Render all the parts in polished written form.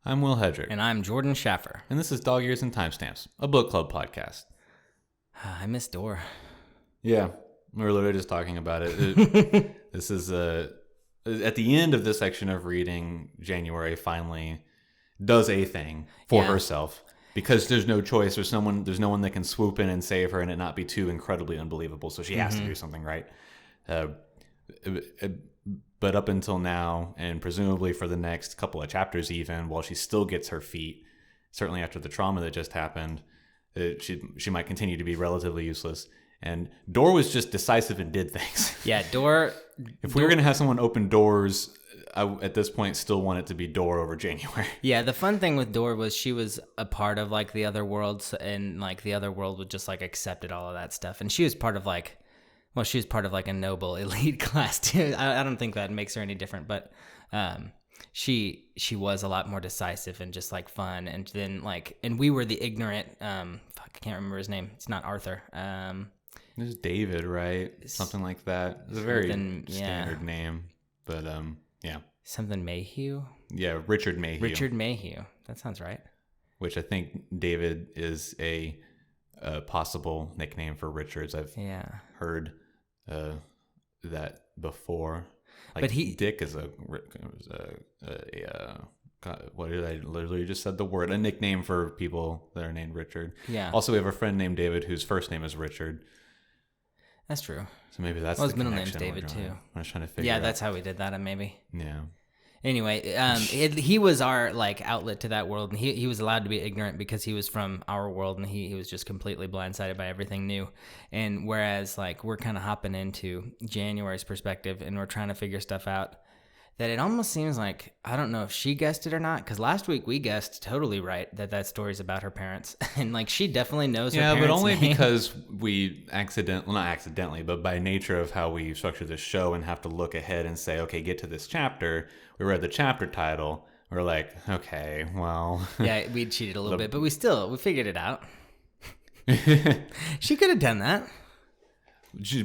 I'm Will Hedrick. And I'm Jordan Schaffer. And this is Dog Ears and Timestamps, a book club podcast. I miss Door. Yeah, we were literally just talking about it. This is at the end of this section of reading, January finally does a thing for herself because there's no choice. There's no one that can swoop in and save her and it not be too incredibly unbelievable. So she has to do something, right? But up until now, and presumably for the next couple of chapters even, while she still gets her feet, certainly after the trauma that just happened, she might continue to be relatively useless. And Door was just decisive and did things. Yeah, Door... If we were going to have someone open doors, I, at this point, still want it to be Door over January. Yeah, the fun thing with Door was she was a part of, like, the other worlds, and, like, the other world would just, like, accepted all of that stuff. And she was part of, like... Well, she was part of like a noble elite class too. I don't think that makes her any different, but she was a lot more decisive and just like fun. And then like, and we were the ignorant. I can't remember his name. It's not Arthur. There's David, right? Something like that. It's a very standard name, but yeah. Something Mayhew. Yeah, Richard Mayhew. Richard Mayhew. That sounds right. Which I think David is a possible nickname for Richards. I've heard that before. Like, but Dick is what did I literally just said the word, a nickname for people that are named Richard. Yeah. Also, we have a friend named David whose first name is Richard. That's true. So maybe that's his middle name's David too. I was trying to figure. Yeah, that's how we did that. Maybe. Yeah. Anyway, he was our like outlet to that world, and he was allowed to be ignorant because he was from our world, and he was just completely blindsided by everything new. And whereas like we're kind of hopping into January's perspective, and we're trying to figure stuff out, that it almost seems like, I don't know if she guessed it or not, because last week we guessed totally right that story's about her parents, and like she definitely knows her parents' but only name. because we not accidentally, but by nature of how we structure this show and have to look ahead and say, okay, get to this chapter. We read the chapter title. We're like, okay, well. Yeah, we cheated a little bit, but we figured it out. She could have done that.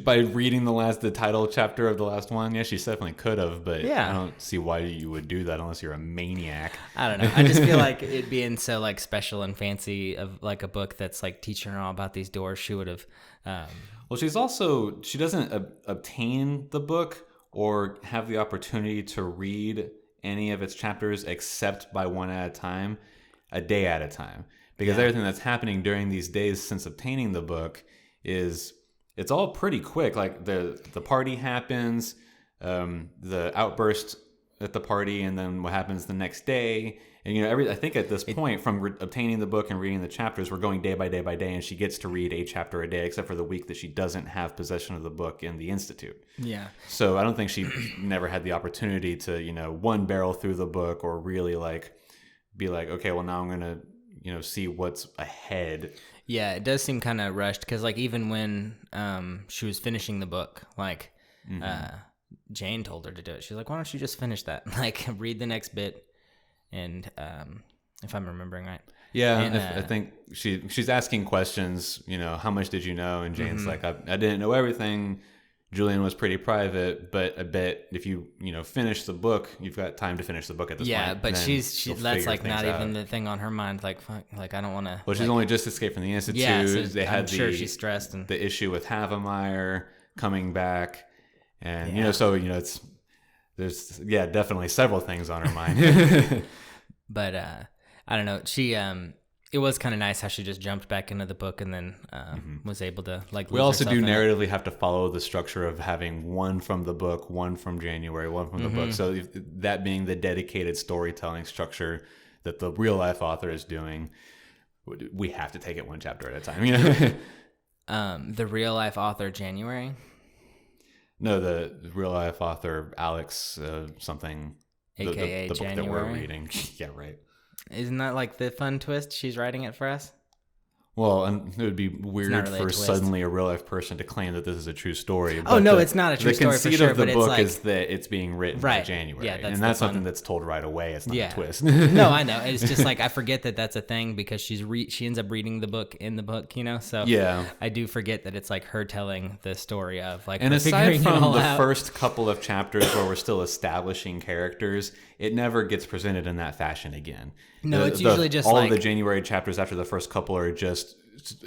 By reading the title chapter of the last one, yeah, she definitely could have, but yeah. I don't see why you would do that unless you're a maniac. I don't know. I just feel like it being so like special and fancy of like a book that's like teaching her all about these doors, she would have. Well, she doesn't obtain the book or have the opportunity to read any of its chapters except by one at a time, a day at a time, because everything that's happening during these days since obtaining the book is. It's all pretty quick. Like the party happens, the outburst at the party, and then what happens the next day. And I think at this point, from obtaining the book and reading the chapters, we're going day by day by day, and she gets to read a chapter a day, except for the week that she doesn't have possession of the book in the institute. Yeah. So I don't think she never had the opportunity to one barrel through the book or really like be like, okay, well now I'm gonna see what's ahead. Yeah, it does seem kind of rushed because, like, even when she was finishing the book, like, Jane told her to do it. She's like, "Why don't you just finish that? Like, read the next bit." And if I'm remembering right, yeah, and, I think she's asking questions. How much did you know? And Jane's like, "I didn't know everything. Julian was pretty private, but I bet if you finish the book, you've got time to finish the book at this point." Yeah, but she's that's like not even the thing on her mind. Like, fuck, like I don't want to. Well, she's only just escaped from the institute. Yeah, so they had she's stressed and the issue with Havemeyer coming back, and it's there's definitely several things on her mind. But I don't know. She it was kind of nice how she just jumped back into the book and then was able to like. We also do narratively have to follow the structure of having one from the book, one from January, one from the book. So that being the dedicated storytelling structure that the real life author is doing, we have to take it one chapter at a time. The real life author January. No, the real life author Alex something. AKA the book January. That we're reading. Yeah, right. Isn't that like the fun twist? She's writing it for us? Well, and it would be weird really for suddenly a real life person to claim that this is a true story. But it's not a true story for sure. The conceit of the book like, is that it's being written by January. Yeah, that's something that's told right away. It's not a twist. No, I know. It's just like I forget that that's a thing because she ends up reading the book in the book, So yeah, I do forget that it's like her telling the story of like. And aside from the out. first couple of chapters where we're still establishing characters, it never gets presented in that fashion again. No, it's usually just all like, of the January chapters after the first couple are just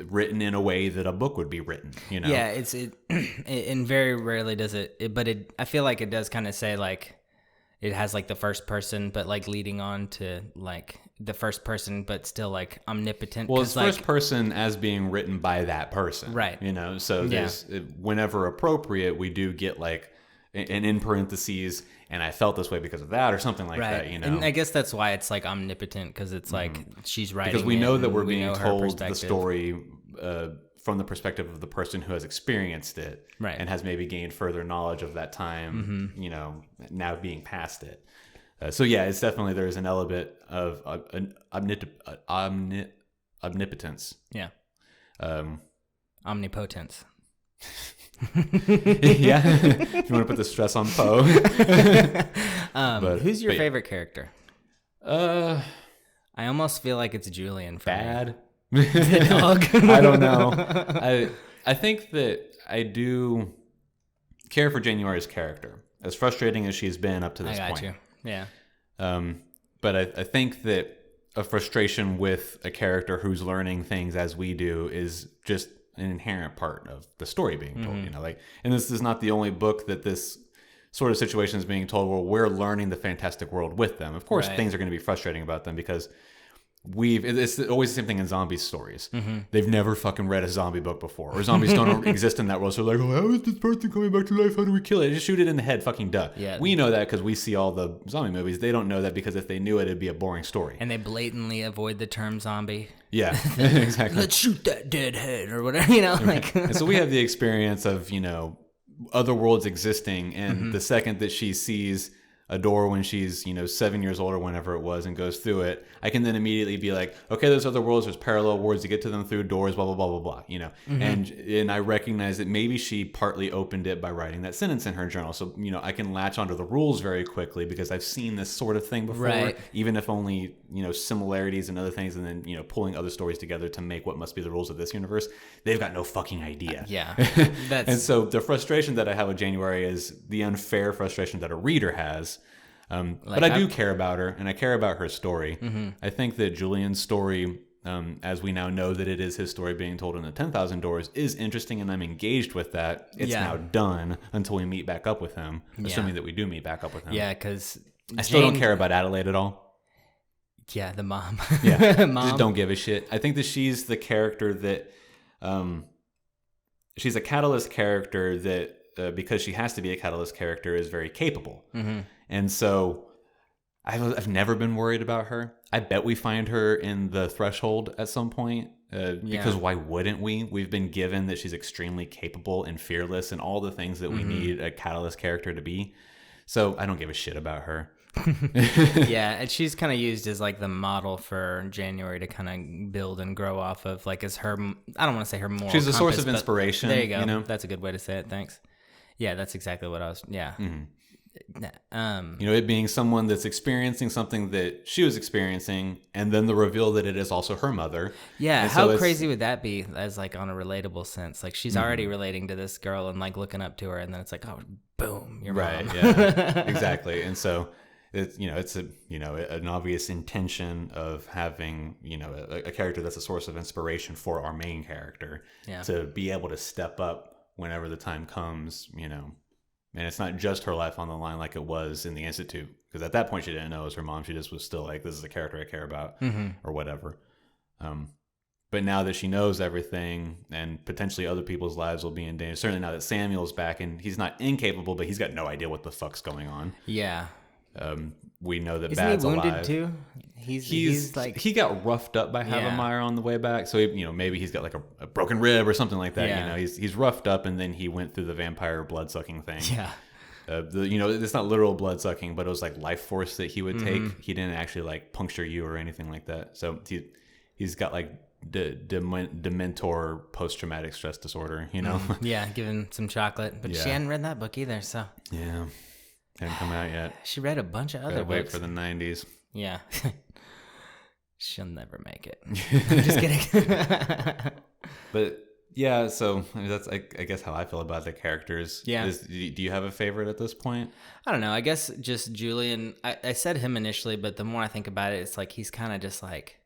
written in a way that a book would be written, you know? Yeah, and very rarely does but I feel like it does kind of say like, it has like the first person, but like leading on to like the first person, but still like omnipotent. Well, it's like, first person as being written by that person. Right. You know, so there's, whenever appropriate, we do get like an in parentheses, and I felt this way because of that or something like that, you know? And I guess that's why it's like omnipotent, because it's like she's writing. Because we know that we're we being know her told the perspective. story from the perspective of the person who has experienced it, Right. and has maybe gained further knowledge of that time, you know, now being past it. So yeah, it's definitely, there's an element of omnipotence. Yeah. Um, Omnipotence. yeah, if you want to put the stress on Poe. Who's your favorite character? I I almost feel like it's Julian for me. bad. The dog. I don't know. I think that I do care for January's character, as frustrating as she's been up to this I got point. you. Yeah. But I think that a frustration with a character who's learning things as we do is just an inherent part of the story being told. You know, like, and this is not the only book that this sort of situation is being told where we're learning the fantastic world with them. Of course, things are going to be frustrating about them because it's always the same thing in zombie stories. They've never fucking read a zombie book before, or zombies don't exist in that world. So they're like, oh, how is this person coming back to life? How do we kill it? Just shoot it in the head, fucking duh. Yeah. We know that because we see all the zombie movies. They don't know that because if they knew it, it'd be a boring story. And they blatantly avoid the term zombie. Yeah, exactly. Let's shoot that dead head or whatever, you know? Like, And so we have the experience of, you know, other worlds existing, and the second that she sees a door when she's, you know, 7 years old or whenever it was, and goes through it, I can then immediately be like, okay, there's other worlds, there's parallel worlds, to get to them through doors, blah, blah, blah, blah, blah, you know. And I recognize that maybe she partly opened it by writing that sentence in her journal. So, you know, I can latch onto the rules very quickly because I've seen this sort of thing before, Right. even if only, you know, similarities and other things, and then, you know, pulling other stories together to make what must be the rules of this universe. They've got no fucking idea. yeah. And so the frustration that I have with January is the unfair frustration that a reader has. But I do care about her, and I care about her story. I think that Julian's story, as we now know that it is his story being told in the 10,000 Doors, is interesting, and I'm engaged with that. It's now done until we meet back up with him, assuming that we do meet back up with him. Yeah, because I still don't care about Adelaide at all. Yeah, the mom. Yeah, Mom. just don't give a shit. I think that she's the character that, she's a catalyst character that, because she has to be a catalyst character, is very capable. And so I've never been worried about her. I bet we find her in the Threshold at some point, because why wouldn't we? We've been given that she's extremely capable and fearless and all the things that we need a catalyst character to be. So I don't give a shit about her. Yeah, and she's kind of used as like the model for January to kind of build and grow off of, like, as her, I don't want to say her moral She's a source compass, of but inspiration. There you go. You know? That's a good way to say it. Thanks. Yeah, that's exactly what I was, yeah. You know, it being someone that's experiencing something that she was experiencing, and then the reveal that it is also her mother. Yeah, And so how it's- crazy would that be as like on a relatable sense? Like she's already relating to this girl and like looking up to her, and then it's like, oh, boom, your Right, mom. yeah, exactly. And so it's, you know, it's a, you know, an obvious intention of having, you know, a character that's a source of inspiration for our main character to be able to step up whenever the time comes, you know. And it's not just her life on the line like it was in the Institute, because at that point she didn't know it was her mom. She just was still like, this is a character I care about, or whatever. But now that she knows everything, and potentially other people's lives will be in danger, certainly now that Samuel's back, and he's not incapable, but he's got no idea what the fuck's going on. Yeah. We know that Isn't Bad's he wounded alive. too? He's like, he got roughed up by Havemeyer on the way back, so he, you know, maybe he's got like a broken rib or something like that. Yeah. You know, he's roughed up, and then he went through the vampire blood sucking thing. yeah. You know, it's not literal blood sucking, but it was like life force that he would take. He didn't actually like puncture you or anything like that. So he's got like Dementor post traumatic stress disorder. You know. Yeah, given some chocolate, but she hadn't read that book either, so Yeah. Hadn't come out yet. she read a bunch of other Gotta wait books. for the 90s. Yeah. She'll never make it. I'm just kidding. But Yeah, so I mean, that's I guess how I feel about the characters. Yeah. Do you have a favorite at this point? I don't know. I guess just Julian. I said him initially, but the more I think about it, it's like he's kind of just like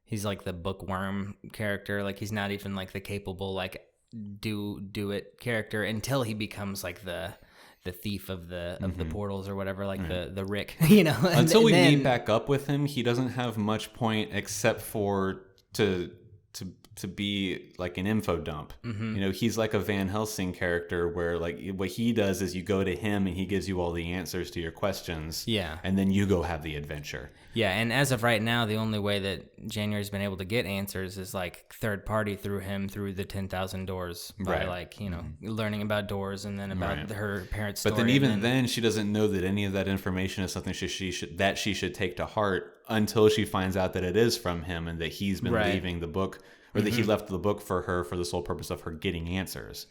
he's like the bookworm character. Like he's not even like the capable like do it character until he becomes like the thief of the portals or whatever, like the Rick, you know. Until we meet back up with him, he doesn't have much point except for to be like an info dump. You know, he's like a Van Helsing character where like what he does is you go to him and he gives you all the answers to your questions. Yeah. And then you go have the adventure. Yeah, and as of right now, the only way that January's been able to get answers is like third party through him through the 10,000 doors by Right. like, you know, learning about doors and then about her parents' story. But then even then she doesn't know that any of that information is something she should take to heart until she finds out that it is from him and that he's been Right. leaving the book, or that he left the book for her for the sole purpose of her getting answers.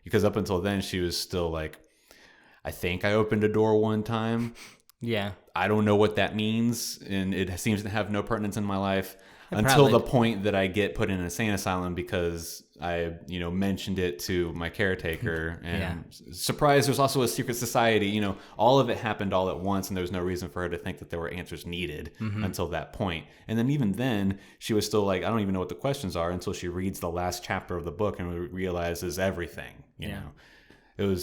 Because up until then she was still like, I think I opened a door one time. Yeah. I don't know what that means, and it seems to have no pertinence in my life until the point that I get put in an insane asylum because I, you know, mentioned it to my caretaker. And surprise, there's also a secret society. You know, all of it happened all at once, and there was no reason for her to think that there were answers needed until that point. And then even then, she was still like, I don't even know what the questions are until she reads the last chapter of the book and realizes everything. You know,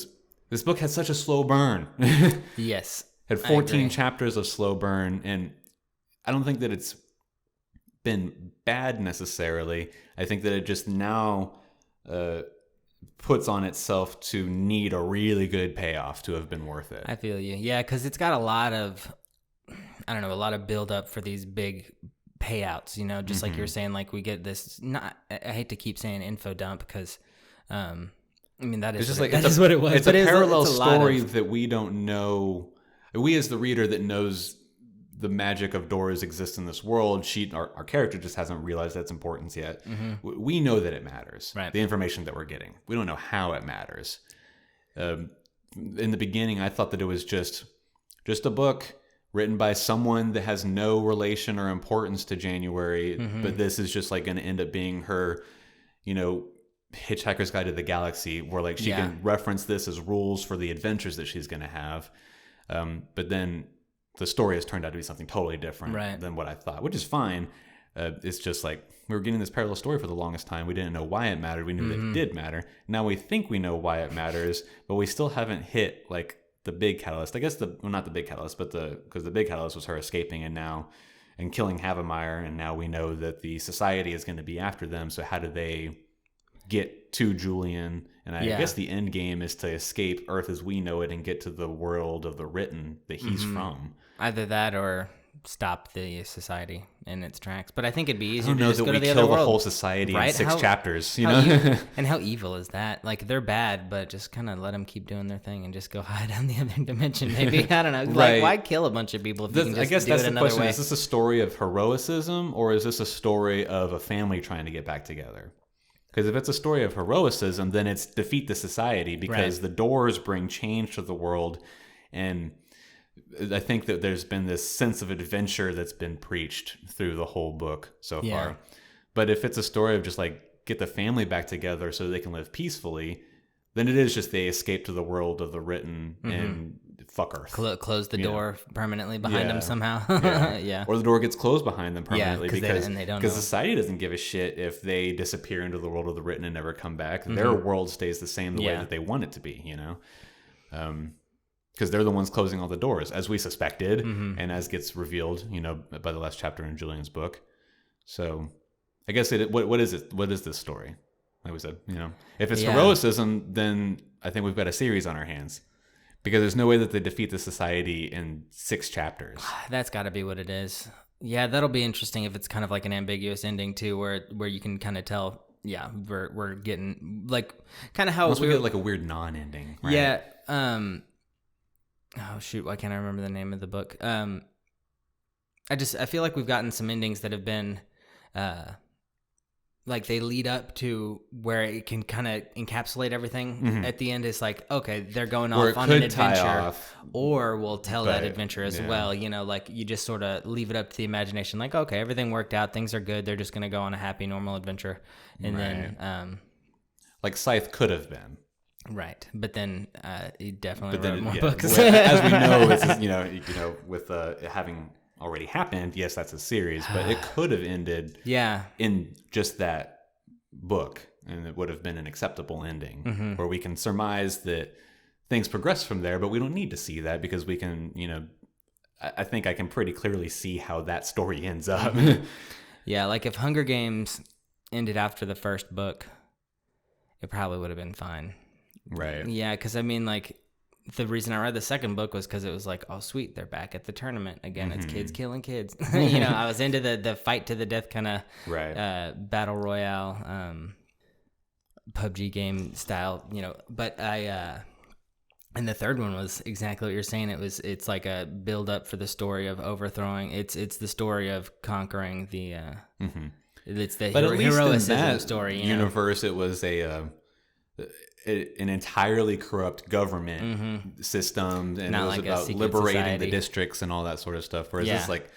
this book had such a slow burn. Yes. Had 14 chapters of slow burn, and I don't think that it's been bad necessarily. I think that it just now puts on itself to need a really good payoff to have been worth it. I feel you. Yeah, because it's got a lot of, I don't know, a lot of build up for these big payouts, you know, just like you're saying, like we get this, not, I hate to keep saying info dump because, I mean, that is, It's just what like, it, that is what it was. It's but a it's parallel it's a lot story of, that we don't know. We as the reader that knows the magic of doors exists in this world, our character just hasn't realized that's importance yet. We know that it matters. Right. The information that we're getting. We don't know how it matters. In the beginning, I thought that it was just a book written by someone that has no relation or importance to January, but this is just like going to end up being her, you know, Hitchhiker's Guide to the Galaxy, where like she can reference this as rules for the adventures that she's going to have. But then the story has turned out to be something totally different than what I thought, which is fine. It's just like we were getting this parallel story for the longest time. We didn't know why it mattered. We knew that it did matter. Now we think we know why it matters, but we still haven't hit like the big catalyst. I guess not the big catalyst, but because the big catalyst was her escaping and killing Havemeyer, and now we know that the society is going to be after them. So how do they get to Julian? And I guess the end game is to escape Earth as we know it and get to the world of the written that he's from. either that or stop the society in its tracks. But I think it'd be easier I don't know to just that go we to the kill other the world. whole society in Right? 6 chapters, you how know? evil- and how evil is that? Like, they're bad, but just kind of let them keep doing their thing and just go hide on the other dimension. Maybe, I don't know. Like, Right. why kill a bunch of people if you can just I guess do that's it the another question. way? Is this a story of heroicism, or is this a story of a family trying to get back together? Because if it's a story of heroicism, then it's defeat the society, because the doors bring change to the world. And I think that there's been this sense of adventure that's been preached through the whole book so far. But if it's a story of just like get the family back together so they can live peacefully, then it is just they escape to the world of the written and fuck Earth. Close the door permanently behind them somehow. Yeah. Or the door gets closed behind them permanently 'cause they don't know. society doesn't give a shit if they disappear into the world of the written and never come back. Their world stays the same the way that they want it to be, you know? Because they're the ones closing all the doors, as we suspected, and as gets revealed, you know, by the last chapter in Julian's book. So I guess what is it? What is this story? Like we said, you know, if it's heroicism, then I think we've got a series on our hands, because there's no way that they defeat the society in 6 chapters. That's got to be what it is. Yeah, that'll be interesting if it's kind of like an ambiguous ending too, where you can kind of tell. Yeah, we're getting like kind of how we get like a weird non-ending. Right? Yeah. Oh shoot, why can't I remember the name of the book? I feel like we've gotten some endings that have been like they lead up to where it can kind of encapsulate everything. At the end, it's like, okay, they're going off on an adventure, or we'll tell that adventure as well. You know, like you just sort of leave it up to the imagination. Like, okay, everything worked out, things are good. They're just going to go on a happy, normal adventure, and then like Scythe could have been. Right, but then he definitely But wrote then, more yeah, books. as we know, it's with it having already happened. Yes, that's a series, but it could have ended Yeah, in just that book, and it would have been an acceptable ending where we can surmise that things progress from there. But we don't need to see that because we can, I think I can pretty clearly see how that story ends up. yeah. Like if Hunger Games ended after the first book, it probably would have been fine. Right. Yeah, because I mean, like, the reason I read the second book was because it was like, oh, sweet, they're back at the tournament again. It's kids killing kids. I was into the fight to the death kind of Right. battle royale, PUBG game style. But and the third one was exactly what you're saying. It's like a build up for the story of overthrowing. It's the story of conquering the. It's the But at least heroism in that story. universe, it was an entirely corrupt government system, and Not it was like a about secret liberating society. the districts and all that sort of stuff. Whereas Yeah. it's like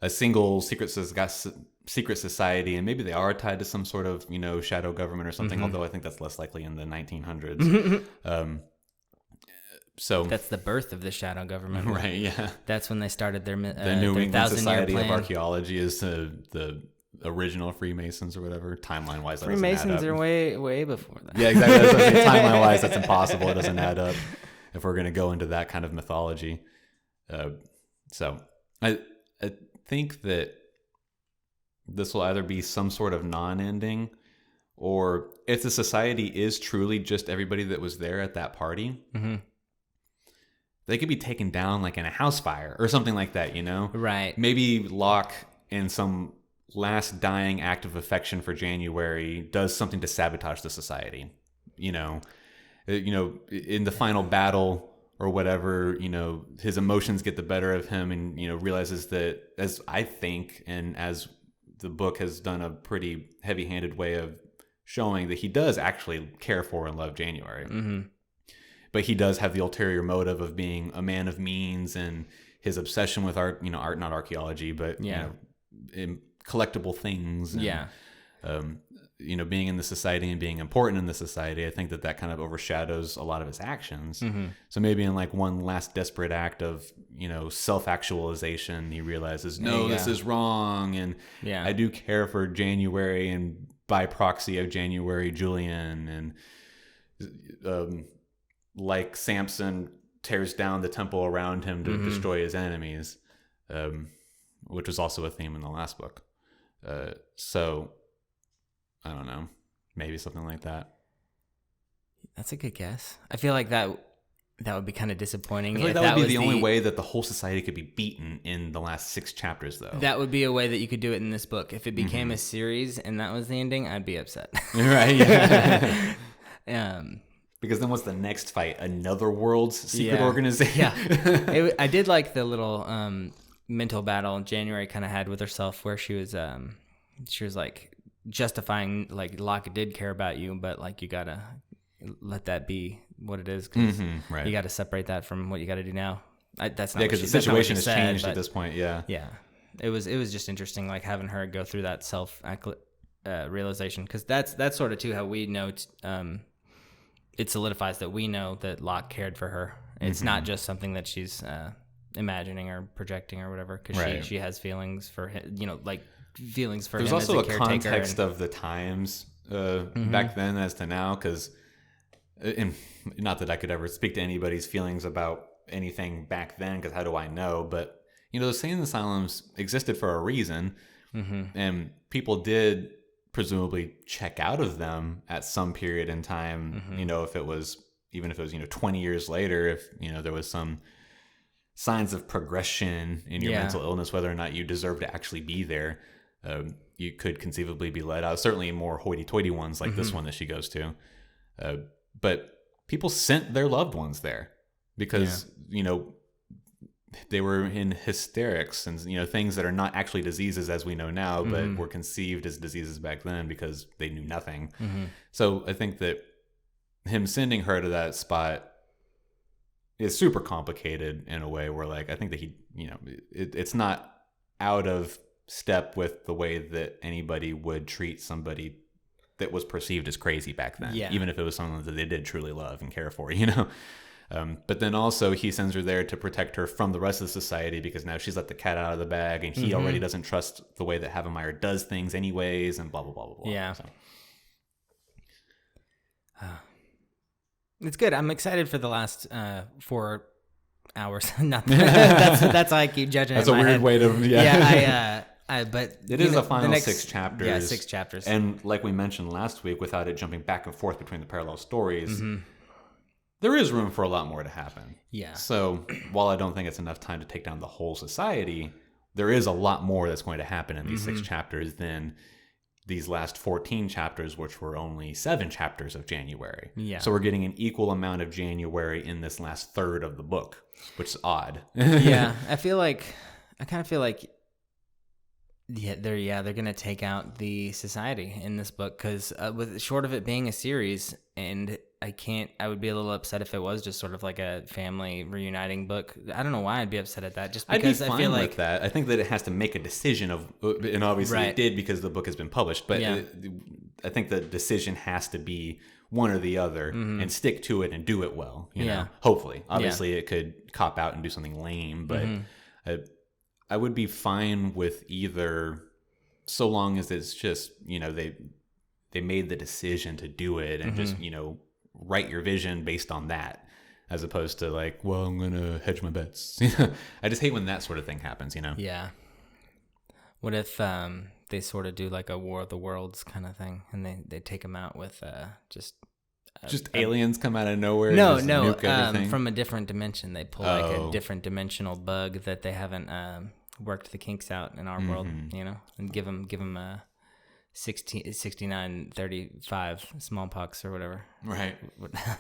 a single secret society, and maybe they are tied to some sort of shadow government or something. Although I think that's less likely in the 1900s. So That's the birth of the shadow government. right, yeah. That's when they started their The New their England 1,000-year Society of plan. Archaeology is the original Freemasons or whatever. Timeline wise, Freemasons are way before that. Yeah, exactly. That's what I'm saying. Timeline wise, that's impossible. It doesn't add up if we're going to go into that kind of mythology. So I think that this will either be some sort of non-ending, or if the society is truly just everybody that was there at that party, they could be taken down like in a house fire or something like that, Right. Maybe Locke, in some last dying act of affection for January, does something to sabotage the society. In the final battle or whatever, his emotions get the better of him, and realizes that, as I think, and as the book has done a pretty heavy-handed way of showing, that he does actually care for and love January. But he does have the ulterior motive of being a man of means, and his obsession with art, art, not archaeology, but collectible things. And, being in the society and being important in the society. I think that kind of overshadows a lot of his actions. So maybe in like one last desperate act of, self-actualization, he realizes, no, this is wrong. And I do care for January, and by proxy of January, Julian. And like Samson tears down the temple around him to destroy his enemies, which was also a theme in the last book. So I don't know, maybe something like that. That's a good guess. I feel like that would be kind of disappointing. I feel like that would be the only way that the whole society could be beaten in the last 6 chapters, though. That would be a way that you could do it in this book. If it became a series and that was the ending, I'd be upset. Right, yeah. Because then what's the next fight? Another world's secret organization? Yeah. I did like the little mental battle January kind of had with herself, where she was like justifying, like, Locke did care about you, but like you gotta let that be what it is, because right. you gotta separate that from what you gotta do now. That's not because the situation has changed at this point. Yeah. It was just interesting, like having her go through that self realization, because that's sort of too how we know. It solidifies that we know that Locke cared for her. It's not just something that she's imagining or projecting or whatever, because she has feelings for him, like feelings for him. There's also as a context of the times back then as to now, because not that I could ever speak to anybody's feelings about anything back then, because how do I know? But those insane asylums existed for a reason, and people did presumably check out of them at some period in time. If it was 20 years later, if there was some signs of progression in your mental illness, whether or not you deserve to actually be there, you could conceivably be let out. Certainly more hoity-toity ones like this one that she goes to, but people sent their loved ones there because they were in hysterics and things that are not actually diseases as we know now, but were conceived as diseases back then because they knew nothing. So I think that him sending her to that spot is super complicated in a way where, like, I think that he, it's not out of step with the way that anybody would treat somebody that was perceived as crazy back then, Yeah. even if it was someone that they did truly love and care for, you know. But then also he sends her there to protect her from the rest of the society because now she's let the cat out of the bag, and he already doesn't trust the way that Havemeyer does things anyways, and blah blah blah blah blah. Yeah. So. It's good. I'm excited for the last 4 hours. Not that's how I keep judging. That's it a in my weird head. way to But it is know, the final next, 6 chapters. Yeah, 6 chapters. And like we mentioned last week, without it jumping back and forth between the parallel stories, there is room for a lot more to happen. Yeah. So while I don't think it's enough time to take down the whole society, there is a lot more that's going to happen in these 6 chapters than these last 14 chapters, which were only 7 chapters of January. Yeah. So we're getting an equal amount of January in this last third of the book, which is odd. Yeah, I kind of feel like they're gonna take out the society in this book because with short of it being a series, and I would be a little upset if it was just sort of like a family reuniting book. I don't know why I'd be upset at that, just because I'd be fine I feel like with that. I think that it has to make a decision of, and obviously Right. it did because the book has been published, but Yeah. I think the decision has to be one or the other and stick to it and do it well, you know, hopefully. Obviously it could cop out and do something lame, but I would be fine with either, so long as it's just, you know, they made the decision to do it and just, you know, write your vision based on that, as opposed to like, well, I'm gonna hedge my bets. I just hate when that sort of thing happens, you know. Yeah. What if they sort of do like a War of the Worlds kind of thing, and they take them out with just aliens come out of nowhere. no and just nuke everything? from a different dimension. They pull like a different dimensional bug that they haven't worked the kinks out in our world, you know, and give them a 6935 smallpox or whatever. Right.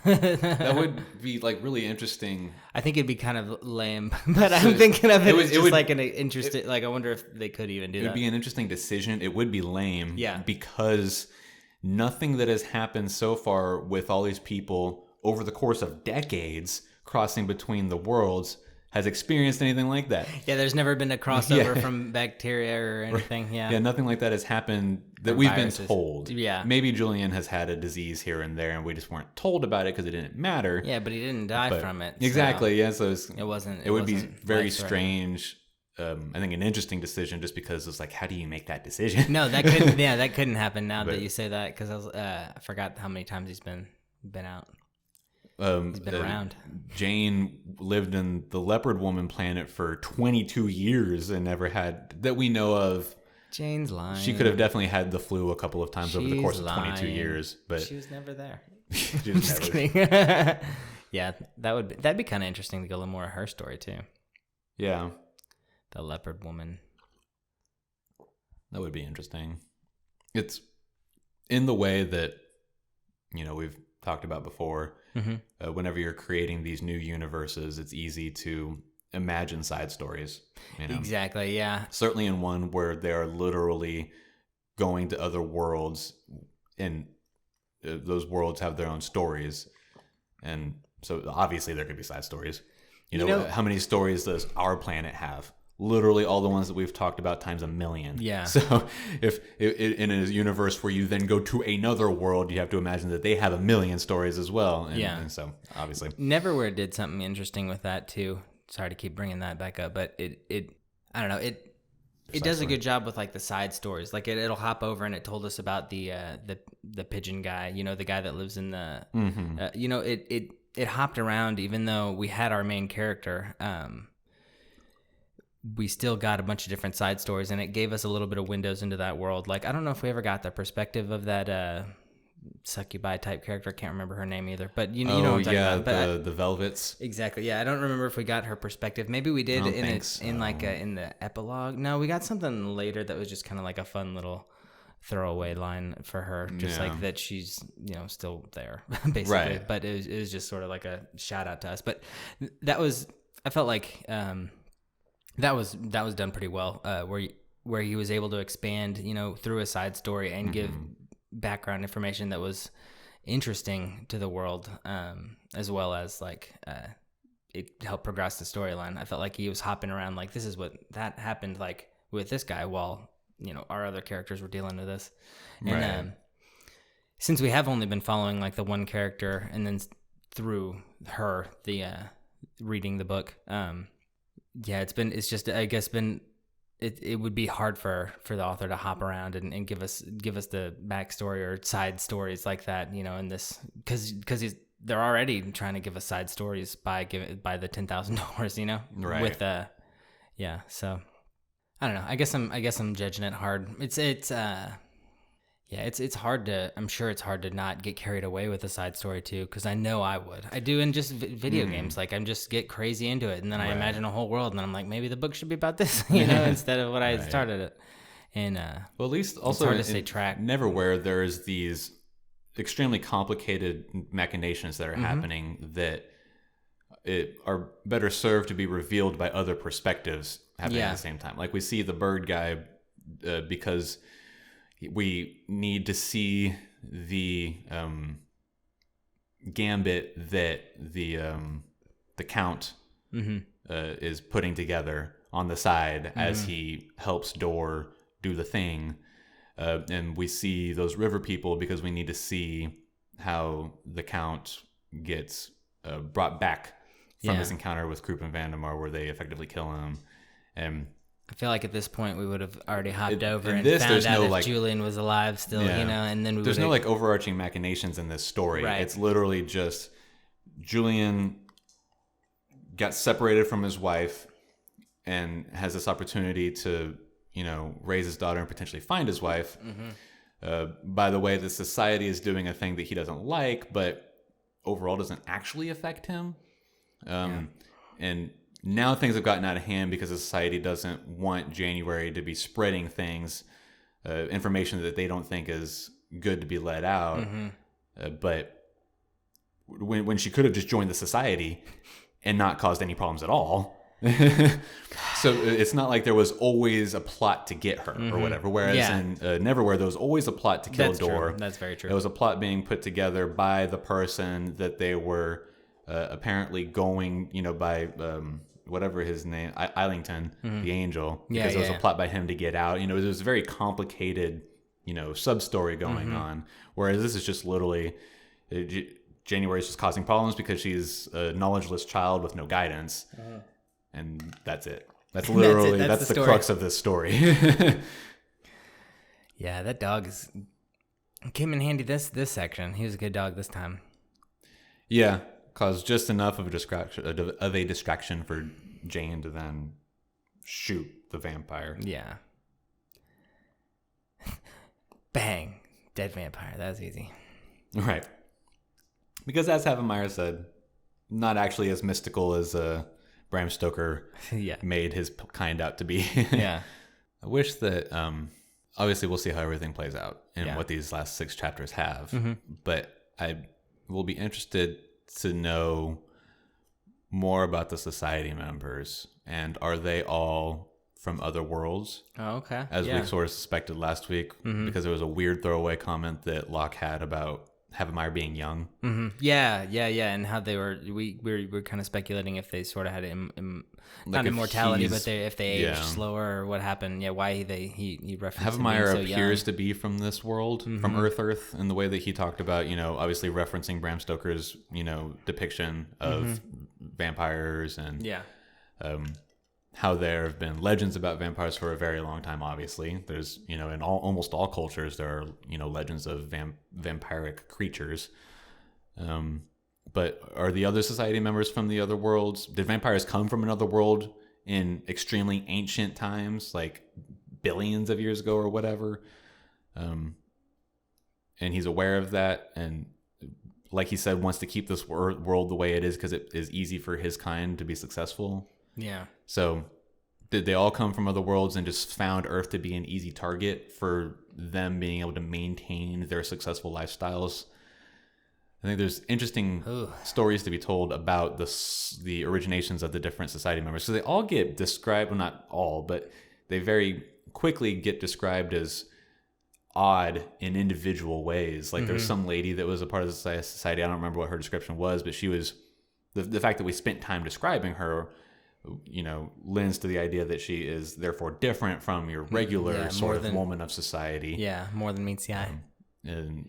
That would be like really interesting. I think it'd be kind of lame, but I'm thinking of it as just like an interesting. Like I wonder if they could even do that. It would be an interesting decision. It would be lame. Yeah. Because nothing that has happened so far with all these people over the course of decades crossing between the worlds has experienced anything like that. Yeah, there's never been a crossover from bacteria or anything. Yeah. Yeah, nothing like that has happened that Or we've viruses. been told. Yeah. Maybe Julian has had a disease here and there and we just weren't told about it because it didn't matter. Yeah, but he didn't die But- from it. so Exactly, yeah. So It wasn't. it would be wasn't very life-threatening. strange. I think an interesting decision just because it's like, how do you make that decision? No, that couldn't. Yeah, that couldn't happen. Now But- that you say that, because I forgot how many times he's been out. He's been around. Jane lived in the leopard woman planet for 22 years and never had, that we know of. Jane's lying. She could have definitely had the flu a couple of times over the She's course of 22 lying. years, but She was never there. she I'm was just never- kidding. Yeah, that'd be kind of interesting to get a little more of her story too. Yeah, The leopard woman. that would be interesting. It's in the way that, you know, we've talked about before. Whenever you're creating these new universes, it's easy to imagine side stories. You know? Exactly. Yeah. Certainly in one where they are literally going to other worlds, and those worlds have their own stories, and so obviously there could be side stories. You know, how many stories does our planet have? Literally all the ones that we've talked about times a million. Yeah. So if in a universe where you then go to another world, you have to imagine that they have a million stories as well. And, Yeah. and so obviously. Neverwhere did something interesting with that too. Sorry to keep bringing that back up, but it I don't know, it does a good job with like the side stories. Like it'll hop over and it told us about the pigeon guy, you know, the guy that lives in the you know, it hopped around even though we had our main character. We still got a bunch of different side stories, and it gave us a little bit of windows into that world. Like I don't know if we ever got the perspective of that succubi type character. I can't remember her name either, but you know what I'm talking about. But the Velvets. exactly, yeah. I don't remember if we got her perspective. Maybe we did in the epilogue. No, we got something later that was just kind of like a fun little throwaway line for her, just like that she's, you know, still there basically. Right. But it was just sort of like a shout out to us. But that was, I felt like that was done pretty well, where he was able to expand, you know, through a side story and give background information that was interesting to the world, as well as like it helped progress the storyline. I felt like he was hopping around like, this is what that happened like with this guy, while, you know, our other characters were dealing with this. And Right. since we have only been following like the one character and then through her, the reading the book, yeah, it's just, I guess, been, it would be hard for the author to hop around and give us the backstory or side stories like that, you know, in this, because they're already trying to give us side stories by the $10,000, you know, Right. with yeah, so I don't know. I guess I'm judging it hard. It's hard to, I'm sure it's hard to not get carried away with a side story too, because I know I would. I do in just video games. Like, I'm just get crazy into it, and then I imagine a whole world, and I'm like, maybe the book should be about this, you know, instead of what I started it. And well, at least also it's hard to stay track. Neverwhere, there's these extremely complicated machinations that are happening that are better served to be revealed by other perspectives happening at the same time. Like, we see the bird guy because we need to see the gambit that the Count is putting together on the side as he helps Dor do the thing. And we see those river people because we need to see how the Count gets brought back from his encounter with Krupp and Vandemar, where they effectively kill him. And I feel like at this point we would have already hopped over and this, found out no, if like, Julian was alive still, you know, and then there's no like overarching machinations in this story. Right. It's literally just Julian got separated from his wife and has this opportunity to, you know, raise his daughter and potentially find his wife. By the way, the society is doing a thing that he doesn't like, but overall doesn't actually affect him. And now things have gotten out of hand because the society doesn't want January to be spreading things, information that they don't think is good to be let out. But when she could have just joined the society and not caused any problems at all. So it's not like there was always a plot to get her or whatever. Whereas in Neverwhere, there was always a plot to kill Dor. That's very true. There was a plot being put together by the person that they were apparently going, you know, by whatever his name, Eilington, the angel, because there was a plot by him to get out. You know, it was a very complicated, you know, sub-story going on. Whereas this is just literally, January is just causing problems because she's a knowledgeless child with no guidance. And that's it. That's literally, that's the crux of this story. Yeah, that dog came in handy this section. He was a good dog this time. Yeah, caused just enough of a distraction for Jane to then shoot the vampire. Yeah. Bang. Dead vampire. That was easy. Right. Because as Havemeyer said, not actually as mystical as Bram Stoker made his kind out to be. Yeah. I wish that, obviously we'll see how everything plays out and what these last 6 chapters have. But I will be interested to know more about the society members, and are they all from other worlds? Oh, okay. As we sort of suspected last week, because there was a weird throwaway comment that Locke had about Havemeyer being young. Yeah, and how they were. We were kind of speculating if they sort of had not immortality, but if they aged slower or what happened. Yeah, why he referenced Havemeyer so appears young. to be from this world, from Earth, in the way that he talked about, you know, obviously referencing Bram Stoker's, you know, depiction of vampires and how there have been legends about vampires for a very long time. Obviously, there's, you know, in almost all cultures there are, you know, legends of vampiric creatures. But are the other society members from the other worlds? Did vampires come from another world in extremely ancient times, like billions of years ago or whatever? And he's aware of that, and like he said, wants to keep this world the way it is because it is easy for his kind to be successful. Yeah. So did they all come from other worlds and just found Earth to be an easy target for them being able to maintain their successful lifestyles? I think there's interesting stories to be told about the originations of the different society members. So they all get described, well, not all, but they very quickly get described as odd in individual ways. Like there's some lady that was a part of the society. I don't remember what her description was, but she was, the fact that we spent time describing her, you know, lends to the idea that she is therefore different from your regular sort of woman of society. Yeah, more than meets the eye. And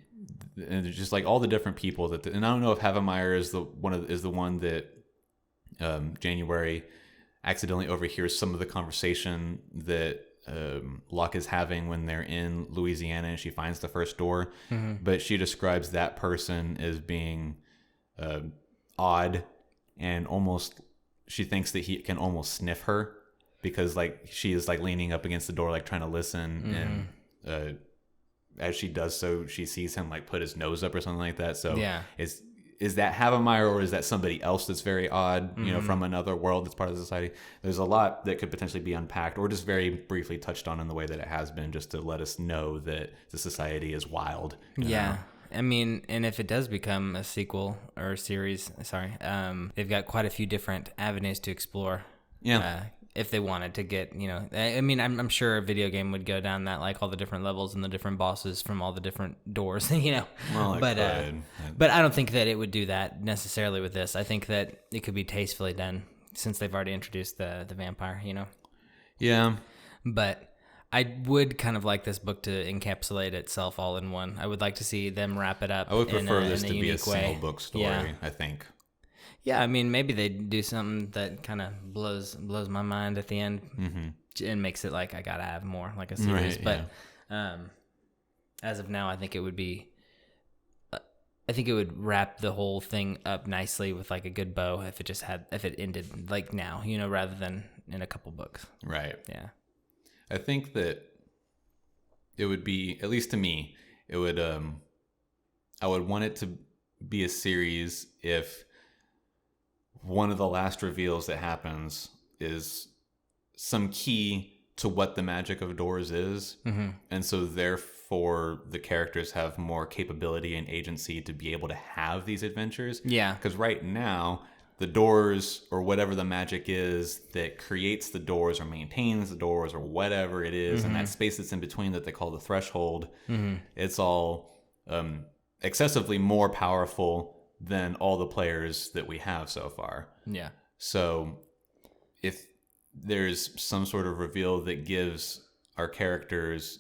and just like all the different people and I don't know if Havemeyer is the one that January accidentally overhears some of the conversation that Locke is having when they're in Louisiana and she finds the first door, but she describes that person as being odd, and almost she thinks that he can almost sniff her because like she is like leaning up against the door like trying to listen, and as she does so she sees him like put his nose up or something like that. So yeah, is that Havemeyer, or is that somebody else that's very odd, from another world that's part of the society? There's a lot that could potentially be unpacked or just very briefly touched on in the way that it has been, just to let us know that the society is wild. Yeah. I mean, and if it does become a sequel or a series, they've got quite a few different avenues to explore. Yeah. If they wanted to get, I mean, I'm sure a video game would go down that, like all the different levels and the different bosses from all the different doors, Well, but I don't think that it would do that necessarily with this. I think that it could be tastefully done since they've already introduced the vampire, Yeah. But I would kind of like this book to encapsulate itself all in one. I would like to see them wrap it up. I would prefer this in to be a unique way. single book story, Yeah. I think. Yeah, I mean, maybe they do something that kind of blows my mind at the end and makes it like I gotta have more, like a series. Right, but as of now, I think it would be. I think it would wrap the whole thing up nicely with like a good bow if it ended like now, rather than in a couple books. Right. Yeah. I think that it would be, at least to me, it would. I would want it to be a series if one of the last reveals that happens is some key to what the magic of doors is. And so therefore the characters have more capability and agency to be able to have these adventures. Yeah. Because right now, the doors, or whatever the magic is that creates the doors or maintains the doors or whatever it is, and that space that's in between that they call the threshold, it's all excessively more powerful than all the players that we have so far. Yeah. So if there's some sort of reveal that gives our characters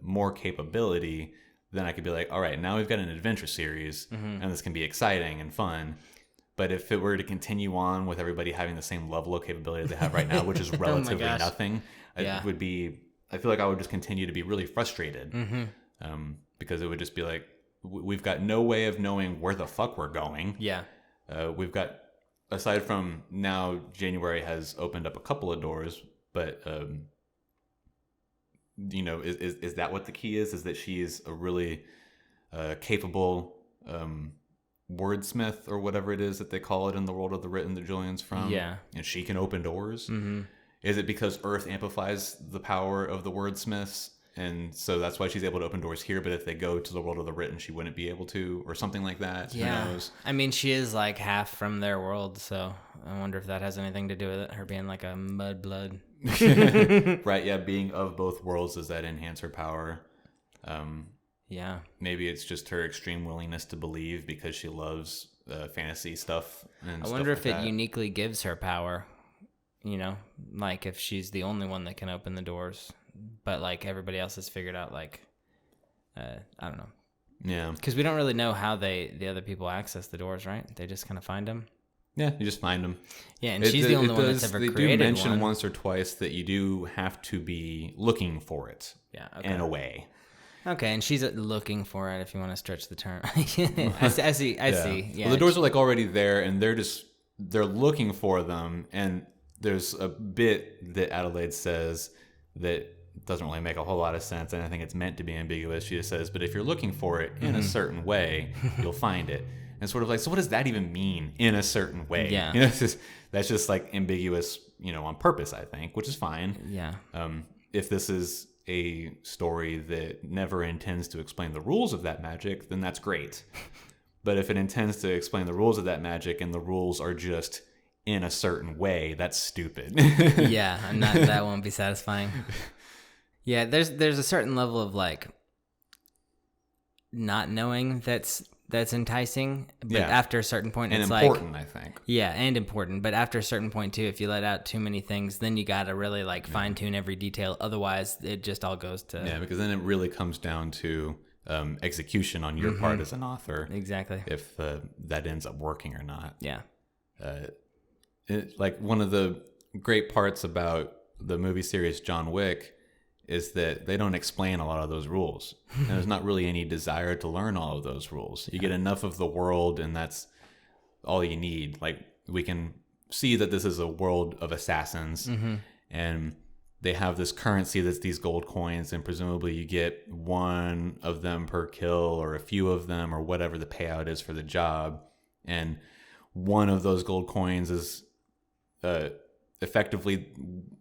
more capability, then I could be like, all right, now we've got an adventure series, and this can be exciting and fun. But if it were to continue on with everybody having the same level of capability they have right now, which is relatively nothing, it would be, I feel like I would just continue to be really frustrated, because it would just be like, we've got no way of knowing where the fuck we're going. Yeah. We've got, aside from now, January has opened up a couple of doors, but is that what the key is? Is that she's a really capable wordsmith, or whatever it is that they call it in the world of the written that Julian's from? Yeah. And she can open doors? Is it because Earth amplifies the power of the wordsmiths? And so that's why she's able to open doors here, but if they go to the world of the written, she wouldn't be able to, or something like that. Yeah. Who knows? I mean, she is like half from their world, so I wonder if that has anything to do with it, her being like a mudblood. Right, yeah, being of both worlds, does that enhance her power? Yeah. Maybe it's just her extreme willingness to believe because she loves fantasy stuff. And I wonder stuff if like it that. uniquely gives her power, like if she's the only one that can open the doors, but like everybody else has figured out, like, I don't know. Yeah. Because we don't really know how the other people access the doors, right? They just kind of find them. Yeah, you just find them. Yeah, and she's the only one that's ever created one. They do mention once or twice that you do have to be looking for it. Yeah, okay. In a way. Okay, and she's looking for it, if you want to stretch the term. I see. Yeah. Well, the doors are like already there, and they're looking for them. And there's a bit that Adelaide says that doesn't really make a whole lot of sense, and I think it's meant to be ambiguous. She just says, but if you're looking for it in a certain way, you'll find it. And sort of like, so what does that even mean, in a certain way? Yeah. That's just like ambiguous, on purpose, I think, which is fine. Yeah. If this is a story that never intends to explain the rules of that magic, then that's great. But if it intends to explain the rules of that magic and the rules are just in a certain way, that's stupid. Yeah, that won't be satisfying. Yeah, there's a certain level of like not knowing that's enticing, but after a certain point, and it's important, like, I think. Yeah, and important, but after a certain point too, if you let out too many things, then you got to really like fine tune every detail. Otherwise, it just all goes to because then it really comes down to execution on your part as an author. Exactly. If that ends up working or not. Yeah. Like one of the great parts about the movie series John Wick is that they don't explain a lot of those rules. And there's not really any desire to learn all of those rules. You get enough of the world, and that's all you need. Like, we can see that this is a world of assassins, and they have this currency that's these gold coins, and presumably you get one of them per kill or a few of them or whatever the payout is for the job. And one of those gold coins is effectively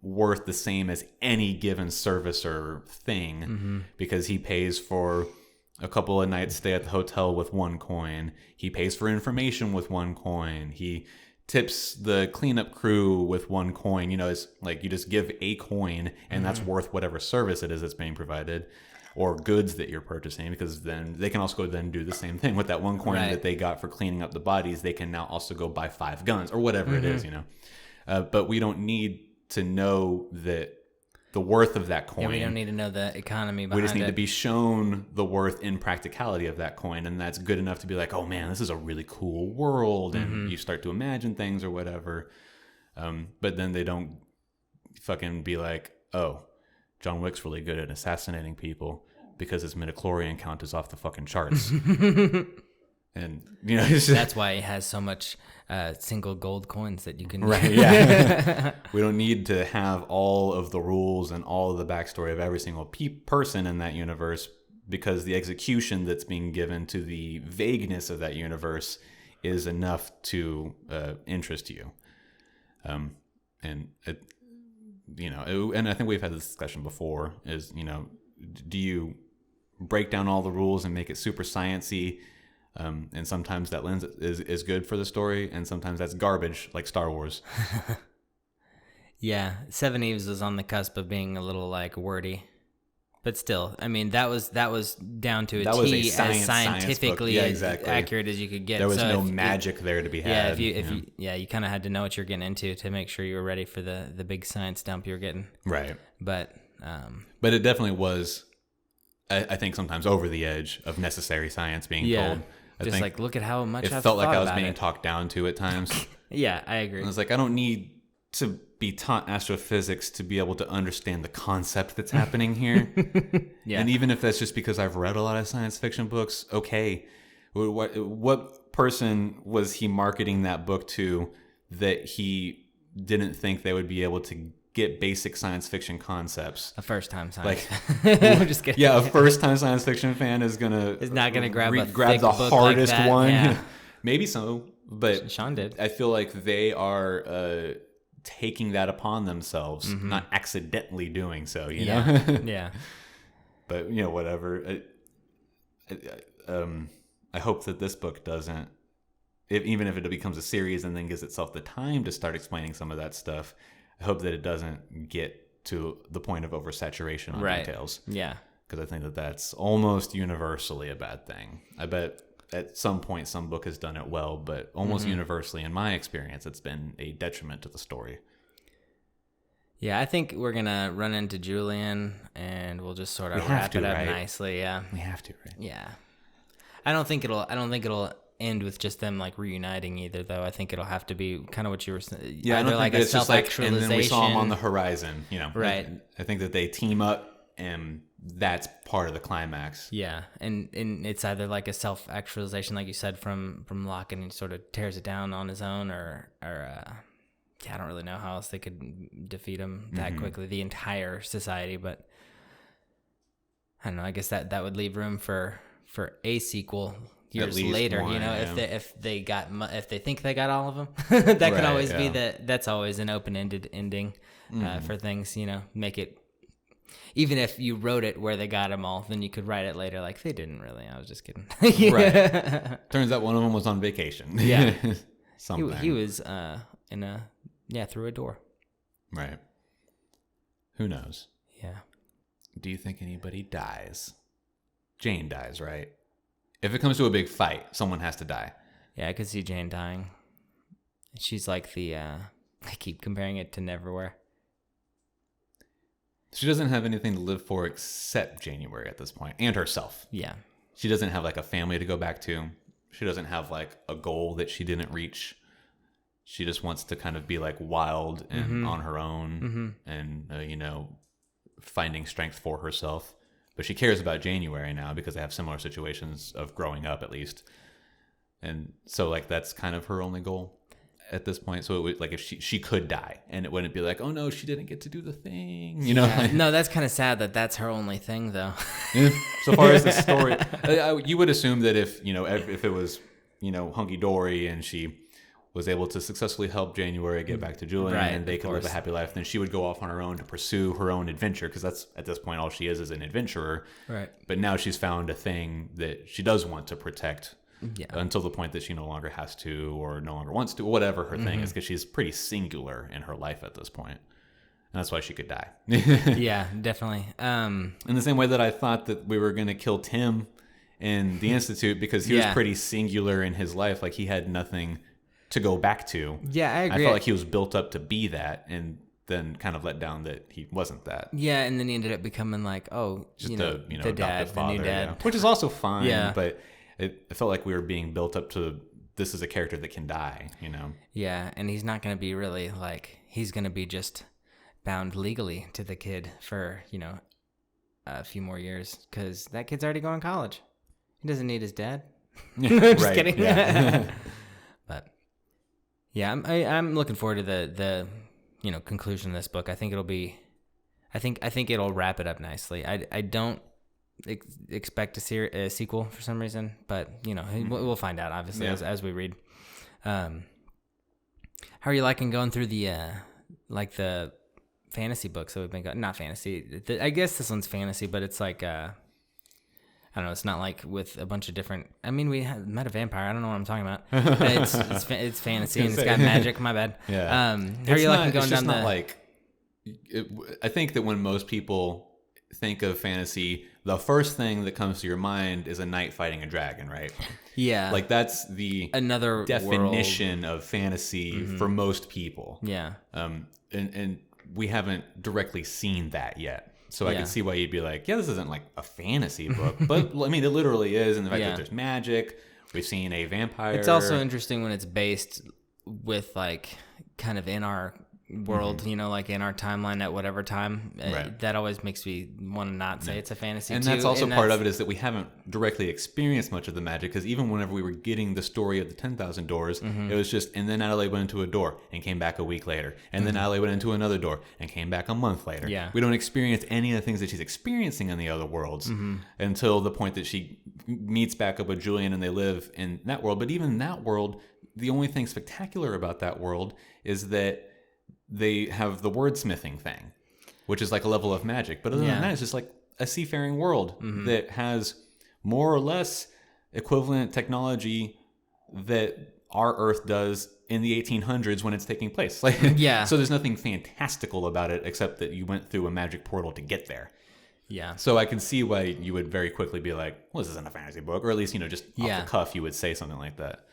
worth the same as any given service or thing, because he pays for a couple of nights stay at the hotel with 1 coin. He pays for information with 1 coin. He tips the cleanup crew with 1 coin. You know, it's like you just give a coin, and that's worth whatever service it is that's being provided or goods that you're purchasing, because then they can also go then do the same thing with that 1 coin that they got for cleaning up the bodies. They can now also go buy 5 guns or whatever it is, you know. But we don't need to know that the worth of that coin. Yeah, we don't need to know the economy behind it. We just need to be shown the worth in practicality of that coin, and that's good enough to be like, oh man, this is a really cool world, and you start to imagine things or whatever. But then they don't fucking be like, oh, John Wick's really good at assassinating people because his midichlorian count is off the fucking charts. And you know, that's why he has so much single gold coins that you can. Right? Yeah. We don't need to have all of the rules and all of the backstory of every single person in that universe, because the execution that's being given to the vagueness of that universe is enough to interest you. And it, you know, and I think we've had this discussion before. Is, you know, do you break down all the rules and make it super sciencey? And sometimes that lens is good for the story, and sometimes that's garbage, like Star Wars. Yeah, Seven Eves was on the cusp of being a little like wordy, but still, I mean, that was down to a T, as scientifically accurate as you could get. There was no magic there to be had. You kind of had to know what you're getting into to make sure you were ready for the big science dump you were getting. Right. But it definitely was, I think, sometimes over the edge of necessary science being told. I think like, look at how much it felt like I was being talked down to at times. Yeah, I agree. And I was like, I don't need to be taught astrophysics to be able to understand the concept that's happening here. Yeah. And even if that's just because I've read a lot of science fiction books, okay. What person was he marketing that book to that he didn't think they would be able to get basic science fiction concepts? A first-time science. I'm just kidding. Yeah, a first-time science fiction fan is not gonna grab the hardest like one. Yeah. Maybe so, but Sean did. I feel like they are taking that upon themselves, not accidentally doing so. You know? Yeah. But you know, whatever. I hope that this book doesn't. Even if it becomes a series and then gives itself the time to start explaining some of that stuff, I hope that it doesn't get to the point of oversaturation on details. Yeah. Because I think that that's almost universally a bad thing. I bet at some point some book has done it well, but almost universally, in my experience, it's been a detriment to the story. Yeah, I think we're going to run into Julian, and we'll just sort of wrap it up nicely. Yeah. We have to, right? Yeah. I don't think it'll end with just them like reuniting either, though. I think it'll have to be kind of what you were saying. Yeah, I don't think it's just like, and then we saw them on the horizon, you know. Right. I think that they team up, and that's part of the climax. Yeah, and it's either like a self-actualization, like you said, from Locke, and he sort of tears it down on his own, or I don't really know how else they could defeat him that quickly, the entire society. But I don't know. I guess that would leave room for a sequel years later, one, you know, if they think they got all of them, that could always be that's always an open-ended ending for things, you know, make it, even if you wrote it where they got them all, then you could write it later like they didn't really, I was just kidding. Right. Turns out one of them was on vacation. Yeah. Something. He was through a door. Right. Who knows? Yeah. Do you think anybody dies? Jane dies, right? If it comes to a big fight, someone has to die. Yeah, I could see Jane dying. She's like I keep comparing it to Neverwhere. She doesn't have anything to live for except January at this point, and herself. Yeah. she doesn't have like a family to go back to. She doesn't have like a goal that she didn't reach. She just wants to kind of be like wild and on her own and, finding strength for herself. But she cares about January now because they have similar situations of growing up, at least. And so like that's kind of her only goal at this point. So it would, like if she could die and it wouldn't be like, oh no, she didn't get to do the thing, you know? Yeah. No, that's kind of sad that that's her only thing though. So far as the story, you would assume that if it was, hunky-dory and she was able to successfully help January get back to Julian and they could live a happy life, then she would go off on her own to pursue her own adventure, because that's at this point all she is an adventurer. Right. But now she's found a thing that she does want to protect. Yeah. Until the point that she no longer has to or no longer wants to, or whatever her thing is, because she's pretty singular in her life at this point. And that's why she could die. Yeah, definitely. In the same way that I thought that we were going to kill Tim in the Institute because he was pretty singular in his life. Like he had nothing to go back to. Yeah, I agree. I felt like he was built up to be that and then kind of let down that he wasn't that. Yeah, and then he ended up becoming like, just the dad, father, the new dad. yeah. Which is also fine. Yeah. But it felt like we were being built up to this is a character that can die, Yeah, and he's not going to be really like, he's going to be just bound legally to the kid for, a few more years because that kid's already going to college. He doesn't need his dad. Just kidding. Yeah. But yeah, I'm looking forward to the conclusion of this book. I think it'll be, I think it'll wrap it up nicely. I don't expect to see a sequel for some reason, but we'll find out obviously as we read. How are you liking going through the the fantasy books that we've been not fantasy? I guess this one's fantasy, but it's like I don't know. It's not like with a bunch of different. I mean, we met a vampire. I don't know what I'm talking about. It's fantasy and it's got magic. My bad. Yeah. How are you liking going it's just down not like. I think that when most people think of fantasy, the first thing that comes to your mind is a knight fighting a dragon, right? Yeah. Like that's the another definition of fantasy for most people. Yeah. And we haven't directly seen that yet. So I can see why you'd be like, yeah, this isn't like a fantasy book. But I mean, it literally is. And the fact that there's magic, we've seen a vampire. It's also interesting when it's based with like kind of in our world, like in our timeline at whatever time. Right. That always makes me want to not say it's a fantasy and too. That's also part of it is that we haven't directly experienced much of the magic, because even whenever we were getting the story of the 10,000 doors, it was just, and then Adelaide went into a door and came back a week later, and then Adelaide went into another door and came back a month later. Yeah. We don't experience any of the things that she's experiencing in the other worlds until the point that she meets back up with Julian and they live in that world. But even in that world, the only thing spectacular about that world is that they have the wordsmithing thing, which is like a level of magic. But other than that, it's just like a seafaring world that has more or less equivalent technology that our Earth does in the 1800s when it's taking place. Like, so there's nothing fantastical about it except that you went through a magic portal to get there. Yeah. So I can see why you would very quickly be like, well, this isn't a fantasy book. Or at least, just off the cuff, you would say something like that.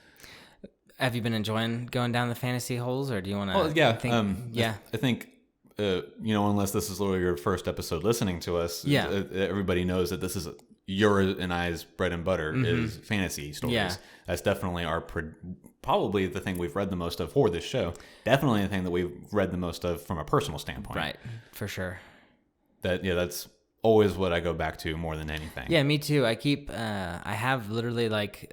Have you been enjoying going down the fantasy holes, or do you want to? Well, yeah. I think, unless this is literally your first episode listening to us, everybody knows that this is your and I's bread and butter is fantasy stories. Yeah. That's definitely probably the thing we've read the most of for this show. Definitely the thing that we've read the most of from a personal standpoint. Right, for sure. That's always what I go back to more than anything. Yeah, me too. I have literally like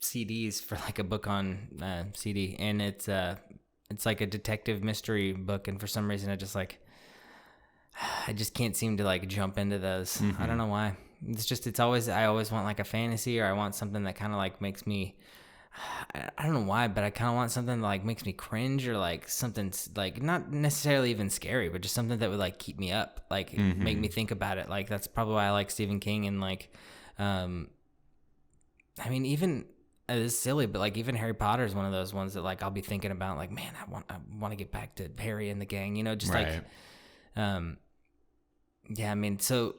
CDs for like a book on CD, and it's like a detective mystery book, and for some reason I just can't seem to like jump into those. I don't know why. I always want like a fantasy, or I want something that kind of like makes me, I don't know why, but I kind of want something that like makes me cringe, or like something like not necessarily even scary, but just something that would like keep me up, like make me think about it. Like that's probably why I like Stephen King, and like I mean, even it's silly, but like even Harry Potter is one of those ones that like I'll be thinking about, like, man, I want to get back to Harry and the gang, just right. I mean, so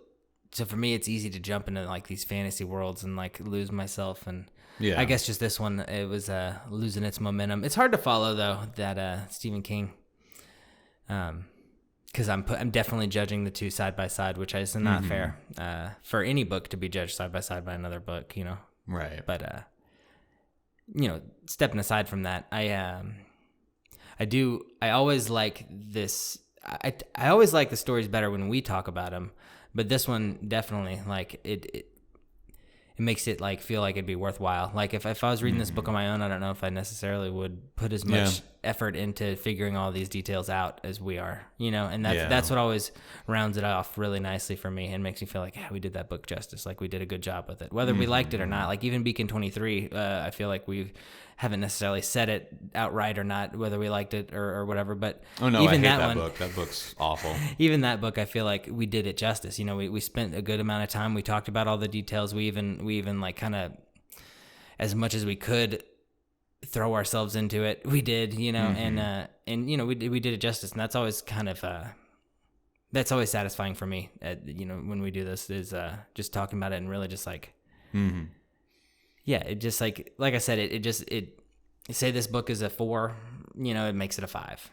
for me it's easy to jump into like these fantasy worlds and like lose myself, and I guess just this one, it was losing its momentum. It's hard to follow though, that Stephen King. because I'm definitely judging the two side by side, which is not fair for any book to be judged side by side by another book, you know. Right. But you know, stepping aside from that, I always like this. I always like the stories better when we talk about them, but this one definitely, like, it makes it like feel like it'd be worthwhile. Like if I was reading this book on my own, I don't know if I necessarily would put as much effort into figuring all these details out as we are, you know. And that's what always rounds it off really nicely for me and makes me feel like, yeah, we did that book justice. Like we did a good job with it, whether we liked it or not. Like even Beacon 23, I feel like we haven't necessarily said it outright or not, whether we liked it or whatever. But oh no, even I hate that that one, book. That book's awful. Even that book, I feel like we did it justice. You know, we spent a good amount of time. We talked about all the details. We even like kind of, as much as we could, throw ourselves into it. We did, you know, and you know, we did it justice, and that's always kind of that's always satisfying for me. You know, when we do this, is just talking about it and really just like, yeah, it just like I said, it say this book is a 4, you know, it makes it a 5.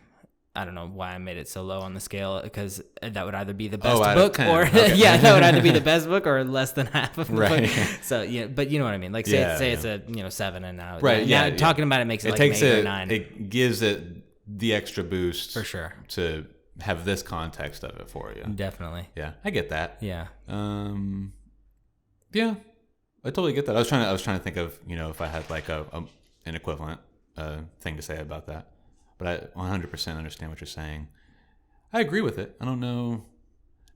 I don't know why I made it so low on the scale, because that would either be the best book or yeah, that would either be the best book or less than half of the book. So yeah, but you know what I mean. Like say it's a 7, and now now talking about it makes it like takes an 8 or 9. It gives it the extra boost for sure to have this context of it for you. Definitely. Yeah, I get that. Yeah. Yeah, I totally get that. I was trying to think of, you know, if I had like an equivalent thing to say about that. But I 100% understand what you're saying. I agree with it. I don't know.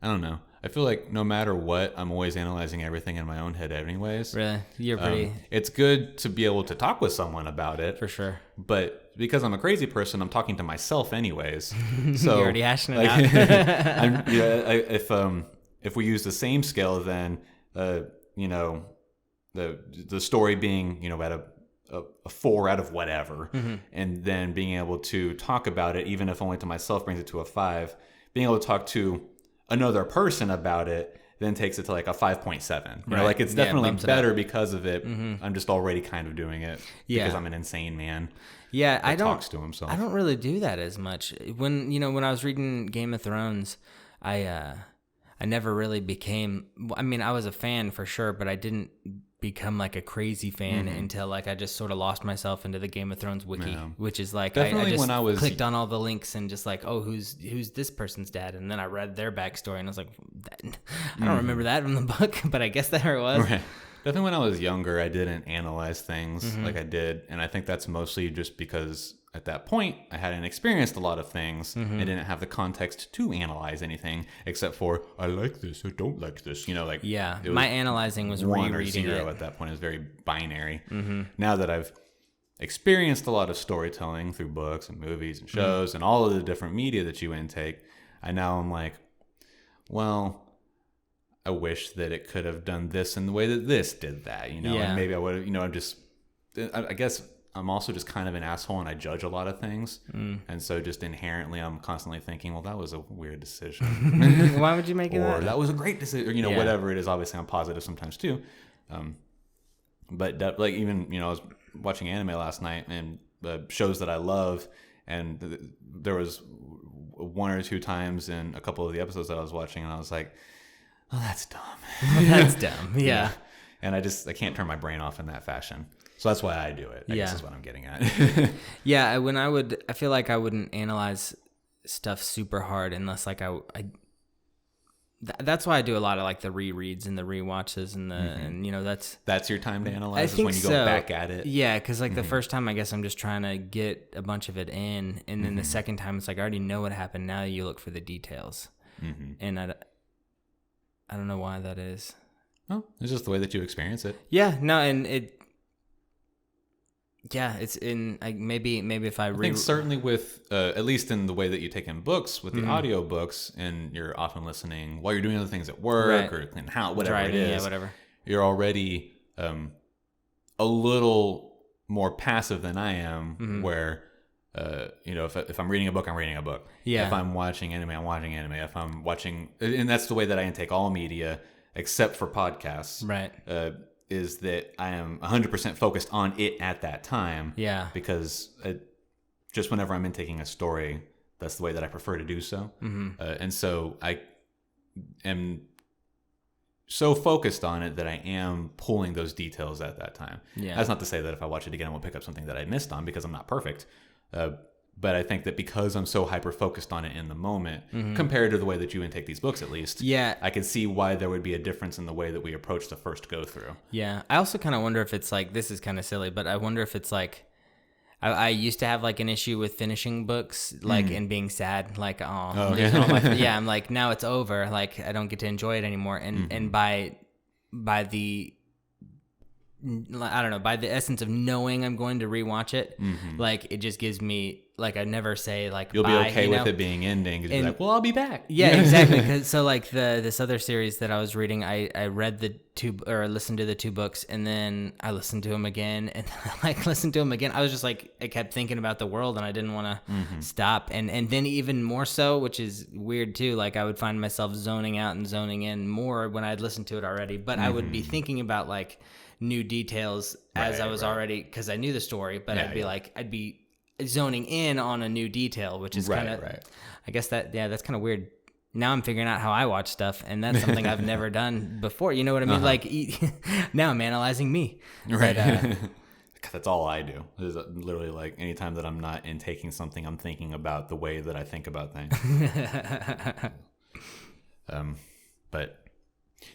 I feel like no matter what, I'm always analyzing everything in my own head anyways. Really? You're pretty... it's good to be able to talk with someone about it. For sure. But because I'm a crazy person, I'm talking to myself anyways. So you're already hashing it out. If we use the same scale, then, you know, the story being, you know, at a 4 out of whatever, and then being able to talk about it, even if only to myself, brings it to a 5. Being able to talk to another person about it then takes it to like a 5.7. You know, like it's definitely better because of it. I'm just already kind of doing it because I'm an insane man. Yeah, I don't talks to himself. I don't really do that as much. When I was reading Game of Thrones, I never really became. I mean, I was a fan for sure, but I didn't become like a crazy fan until like I just sort of lost myself into the Game of Thrones wiki, which is like I just when I was clicked on all the links and just like, oh, who's this person's dad, and then I read their backstory and I was like, I don't remember that from the book, but I guess there it was. Right. Definitely when I was younger, I didn't analyze things like I did, and I think that's mostly just because at that point I hadn't experienced a lot of things and didn't have the context to analyze anything except for I like this, I don't like this, you know, like my analyzing was 1 or rereading 0 it. at that point. It was very binary. Now that I've experienced a lot of storytelling through books and movies and shows and all of the different media that you intake, I'm like, well, I wish that it could have done this in the way that this did that, you know, and maybe I would have, you know, I guess I'm also just kind of an asshole and I judge a lot of things. And so just inherently I'm constantly thinking, well, that was a weird decision. Why would you make it or that was a great decision, or, you know, whatever it is. Obviously I'm positive sometimes too. But that, like, even, you know, I was watching anime last night and shows that I love, and there was 1 or 2 times in a couple of the episodes that I was watching and I was like, oh, that's dumb. That's dumb. Yeah. And I can't turn my brain off in that fashion. So that's why I do it. I guess is what I'm getting at. Yeah. I feel like I wouldn't analyze stuff super hard unless like that's why I do a lot of like the rereads and the rewatches and and you know, that's your time to analyze, is when you go back at it. Yeah. Cause like the first time I guess I'm just trying to get a bunch of it in. And then the second time it's like, I already know what happened. Now you look for the details. And I don't know why that is. Well, it's just the way that you experience it. Yeah, no, and it's in maybe if I think certainly with at least in the way that you take in books with the audio books, and you're often listening while you're doing other things at work or in how whatever driving, it is. Yeah, whatever. You're already a little more passive than I am, where. You know, if I'm reading a book, I'm reading a book. Yeah. If I'm watching anime, I'm watching anime. If I'm watching, and that's the way that I intake all media, except for podcasts. Right. Is that I am 100% focused on it at that time. Yeah. Because just whenever I'm intaking a story, that's the way that I prefer to do so. And so I am so focused on it that I am pulling those details at that time. Yeah. That's not to say that if I watch it again, I won't pick up something that I missed on, because I'm not perfect. But I think that because I'm so hyper focused on it in the moment, compared to the way that you intake these books, at least, Yeah. I can see why there would be a difference in the way that we approach the first go through. Yeah. I also kind of wonder if it's like, this is kind of silly, but I wonder if it's like, I used to have like an issue with finishing books, like, and being sad, like, yeah, I'm like, now it's over, like, I don't get to enjoy it anymore. And by the, I don't know, by the essence of knowing I'm going to rewatch it, like, it just gives me, like, I never say, like, you'll bye, be okay with it being ending, because you're like, well, I'll be back. Yeah, exactly. 'Cause, so like this other series that I was reading, I read listened to the 2 books, and then I listened to them again, and like listened to them again. I was just like, I kept thinking about the world, and I didn't want to stop. And then even more so, which is weird too, like I would find myself zoning out and zoning in more when I'd listened to it already, but I would be thinking about like new details as I was already, because I knew the story, but I'd be zoning in on a new detail, which is kind of, I guess that's kind of weird. Now I'm figuring out how I watch stuff, and that's something I've never done before. You know what I mean? Like, now I'm analyzing me. Right. But, that's all I do. Is literally like anytime that I'm not intaking something, I'm thinking about the way that I think about things. But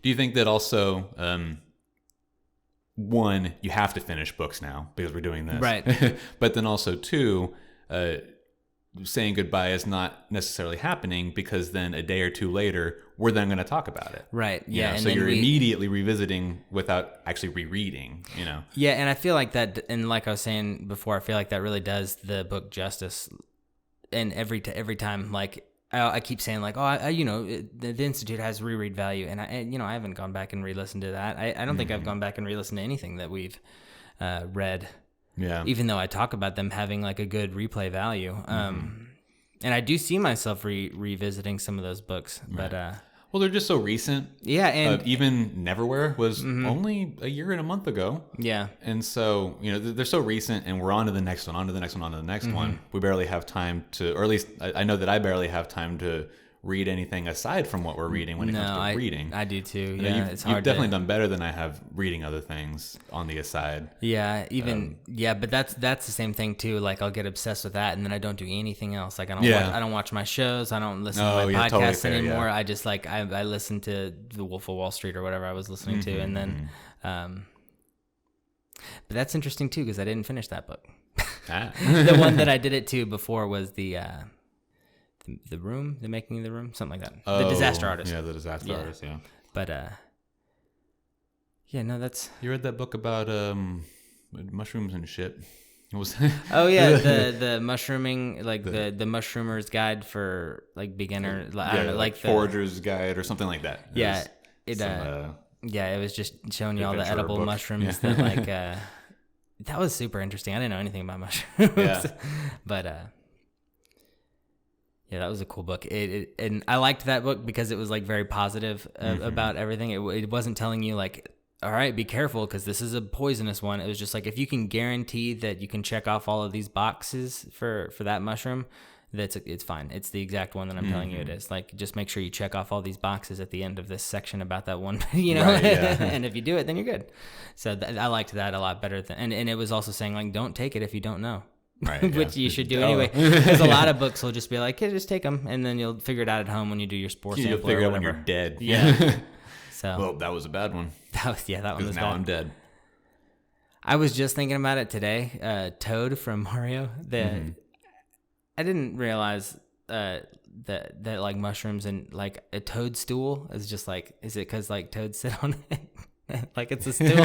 do you think that also, one, you have to finish books now because we're doing this, right? But then also 2, saying goodbye is not necessarily happening, because then a day or 2 later we're then going to talk about it, right? Yeah, you know? and So you're immediately revisiting without actually rereading, you know. Yeah, and I feel like that, and like I was saying before, I feel like that really does the book justice. And every time, like I keep saying, like, the Institute has reread value, and I haven't gone back and re-listened to that. I don't think I've gone back and re-listened to anything that we've read. Yeah. Even though I talk about them having like a good replay value, and I do see myself revisiting some of those books, but well, they're just so recent. Yeah, and even Neverwhere was only a year and a month ago. Yeah, and so they're so recent, and we're on to the next one, on to the next one, on to the next one. We barely have time to, or at least I know that I barely have time to read anything aside from what we're reading when it comes to reading. I do too. Yeah, it's hard. You've definitely done better than I have reading other things on the aside. Yeah, but that's the same thing too. Like I'll get obsessed with that, and then I don't do anything else. Like I don't watch my shows. I don't listen to my podcasts anymore. Yeah. I just like I listen to The Wolf of Wall Street or whatever I was listening to, and then. But that's interesting too, because I didn't finish that book. The one that I did it to before was the Room, The Making of the Room, something like that. The Disaster Artist. Yeah, The Disaster Artist, yeah. But, that's... You read that book about mushrooms and shit? Was oh, yeah, the mushrooming, like the mushroomers guide for, like, beginner... I don't know, like Forager's Guide or something like that. Yeah, it was just showing you all the edible mushrooms that, like... that was super interesting. I didn't know anything about mushrooms. Yeah. But... yeah, that was a cool book. And I liked that book because it was like very positive about everything. It wasn't telling you like, all right, be careful because this is a poisonous one. It was just like, if you can guarantee that you can check off all of these boxes for that mushroom, it's fine. It's the exact one that I'm telling you it is. Like, just make sure you check off all these boxes at the end of this section about that one, Right, yeah. And if you do it, then you're good. So I liked that a lot better. And it was also saying like, don't take it if you don't know. Right, which you should do anyway, because a lot of books will just be like, "Hey, just take them," and then you'll figure it out at home when you do your spore sample. You'll figure it out when you're dead. Yeah. So well, that was a bad one. That was that one was now bad. I'm dead. I was just thinking about it today. Toad from Mario. I didn't realize that like mushrooms and like a toadstool is just like, is it because like toads sit on it? Like it's a stool.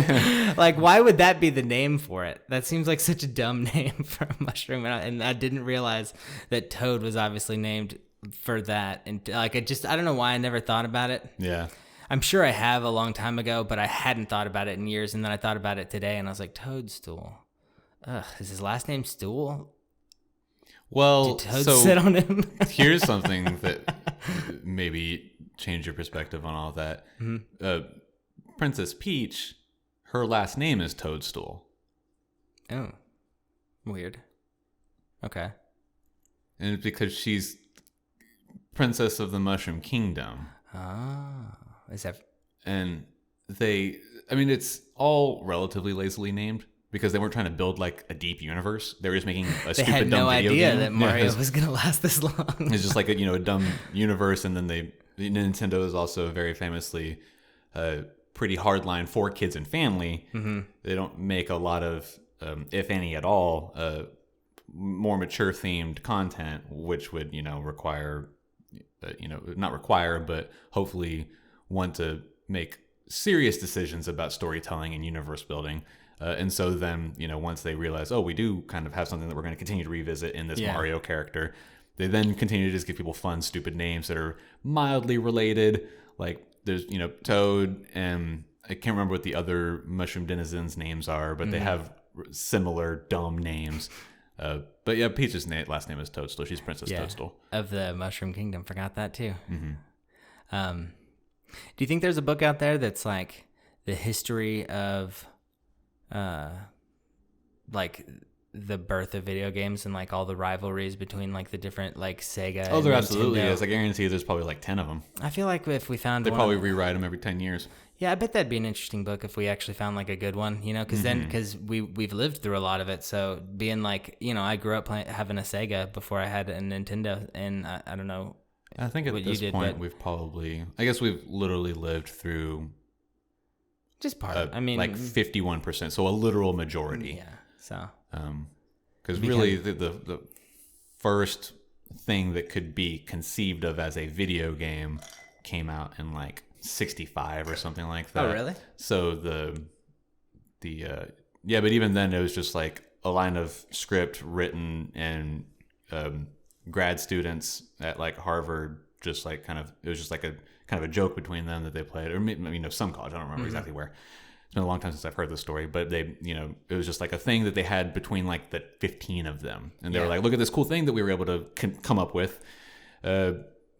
Like why would that be the name for it? That seems like such a dumb name for a mushroom, and I didn't realize that toad was obviously named for that. And like I don't know why I never thought about it. Yeah, I'm sure I have a long time ago, but I hadn't thought about it in years. And then I thought about it today, and I was like, toadstool. Ugh, is his last name Stool? Well, did toads sit on him? Here's something that maybe change your perspective on all of that. Princess Peach, her last name is Toadstool. Oh, weird. Okay. and it's because she's Princess of the Mushroom Kingdom. Oh, is that? And it's all relatively lazily named because they weren't trying to build like a deep universe. They were just making a They stupid had dumb no video idea game. that Mario Yeah, was gonna last this long. it's just like a dumb universe, and then Nintendo is also very famously pretty hardline for kids and family. Mm-hmm. They don't make a lot of, if any at all, more mature themed content, which would require, not require, but hopefully want to make serious decisions about storytelling and universe building. And so then, once they realize, oh, we do kind of have something that we're going to continue to revisit in this Mario character, they then continue to just give people fun, stupid names that are mildly related. Like there's, Toad, and I can't remember what the other mushroom denizens' names are, but they have similar dumb names. But yeah, Peach's last name is Toadstool. She's Princess Toadstool. Of the Mushroom Kingdom. Forgot that too. Mm-hmm. Do you think there's a book out there that's like the history of like the birth of video games and like all the rivalries between like the different like Sega? Oh, there and absolutely Nintendo? is. I guarantee there's probably like 10 of them. I feel like if we found They one, probably rewrite them every 10 years. yeah, I bet that'd be an interesting book if we actually found like a good one, because we've lived through a lot of it. So being like, I grew up having a Sega before I had a Nintendo, and I don't know. I think at this point we've probably, I guess we've literally lived through just part. like 51%, so a literal majority. Yeah. So. Because really the first thing that could be conceived of as a video game came out in like 65 or something like that. Oh, really? So but even then it was just like a line of script written, and grad students at like Harvard just like it was just like a kind of a joke between them that they played, or maybe some college, I don't remember exactly where. It's been a long time since I've heard this story, but they, it was just like a thing that they had between like the 15 of them, and they were like, look at this cool thing that we were able to come up with.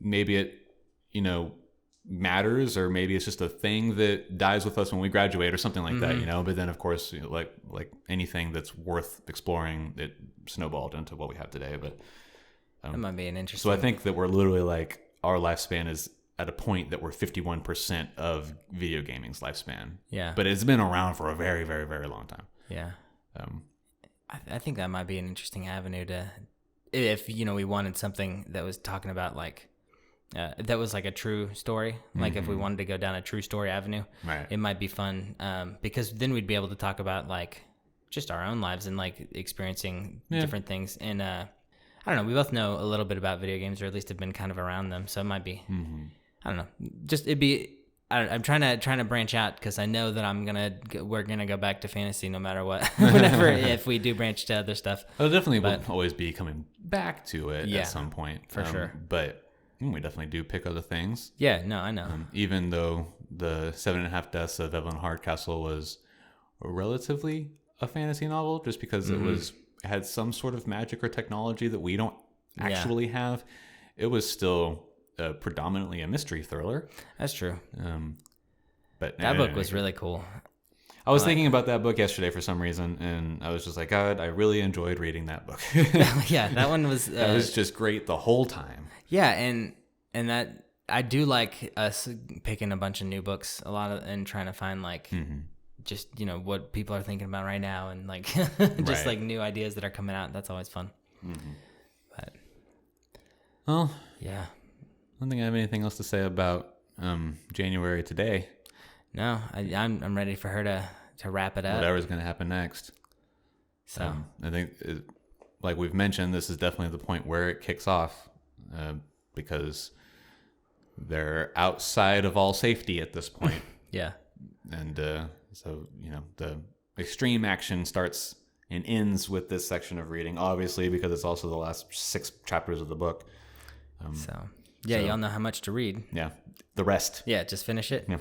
Maybe it, matters, or maybe it's just a thing that dies with us when we graduate or something like that, but then of course, like anything that's worth exploring, it snowballed into what we have today. But that might be an interesting. So I think that we're literally like, our lifespan is at a point that we're 51% of video gaming's lifespan. Yeah. But it's been around for a very, very, very long time. Yeah. I think that might be an interesting avenue to, if, we wanted something that was talking about like, that was like a true story. Like if we wanted to go down a true story avenue, right, it might be fun. Because then we'd be able to talk about like just our own lives and like experiencing different things. And, I don't know, we both know a little bit about video games, or at least have been kind of around them. So it might be, I don't know, just it'd be. I'm trying to branch out, because I know that we're gonna go back to fantasy no matter what. Whenever if we do branch to other stuff, I'll definitely will always be coming back to it at some point for sure. But we definitely do pick other things. Yeah, no, I know. Even though the 7.5 Deaths of Evelyn Hardcastle was relatively a fantasy novel, just because it had some sort of magic or technology that we don't actually have, it was still predominantly a mystery thriller. That's true. But that book was really cool. I was thinking about that book yesterday for some reason, and I was just like, God, I really enjoyed reading that book. Yeah, that one was... that was just great the whole time. Yeah, and that... I do like us picking a bunch of new books and trying to find like... just what people are thinking about right now, and like just like new ideas that are coming out. That's always fun. But yeah, I don't think I have anything else to say about January today. No, I'm ready for her to wrap it up. Whatever's going to happen next. So I think, like we've mentioned, this is definitely the point where it kicks off, because they're outside of all safety at this point. Yeah, and so the extreme action starts and ends with this section of reading, obviously, because it's also the last 6 chapters of the book. Y'all know how much to read. Yeah, the rest. Yeah, just finish it. Yeah.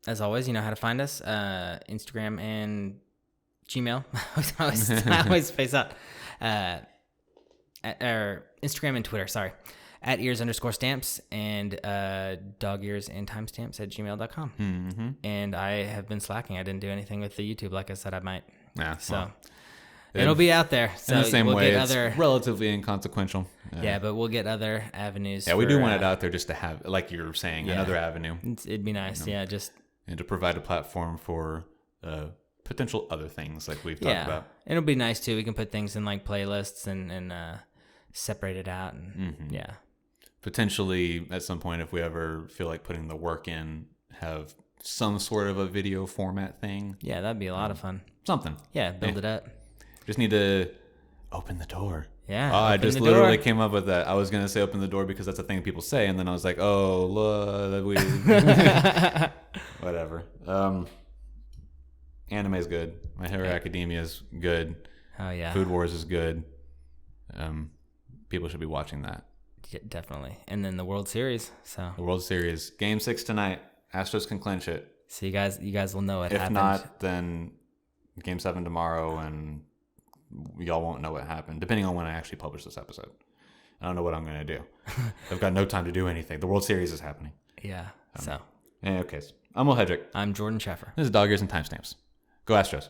As always, you know how to find us: Instagram and Gmail. I always space out. Or Instagram and Twitter. Sorry, at ears_stamps and dog ears and timestamps at gmail.com. And I have been slacking. I didn't do anything with the YouTube, like I said I might. Yeah. So It'll be out there. So in the same we'll way, get it's other. relatively inconsequential. Yeah, but we'll get other avenues. Yeah, we for, do want it out there just to have, like you were saying, another avenue. It'd be nice. Yeah, just. And to provide a platform for potential other things like we've talked about. It'll be nice too. We can put things in like playlists and separate it out. And yeah. Potentially at some point, if we ever feel like putting the work in, have some sort of a video format thing. Yeah, that'd be a lot of fun. Something. Yeah, build it up. Just need to open the door. Yeah. Oh, I just literally came up with that. I was going to say open the door because that's a thing people say. And then I was like, oh, look, we... whatever. Anime is good. My Hero Academia is good. Oh, yeah. Food Wars is good. People should be watching that. Yeah, definitely. And then the World Series. So the World Series. Game 6 tonight. Astros can clinch it. So you guys will know it happened. If not, then Game 7 tomorrow, and y'all won't know what happened, depending on when I actually publish this episode. I don't know what I'm going to do. I've got no time to do anything. The World Series is happening. Yeah, so. Okay, I'm Will Hedrick. I'm Jordan Sheffer. This is Dog Ears and Timestamps. Go Astros.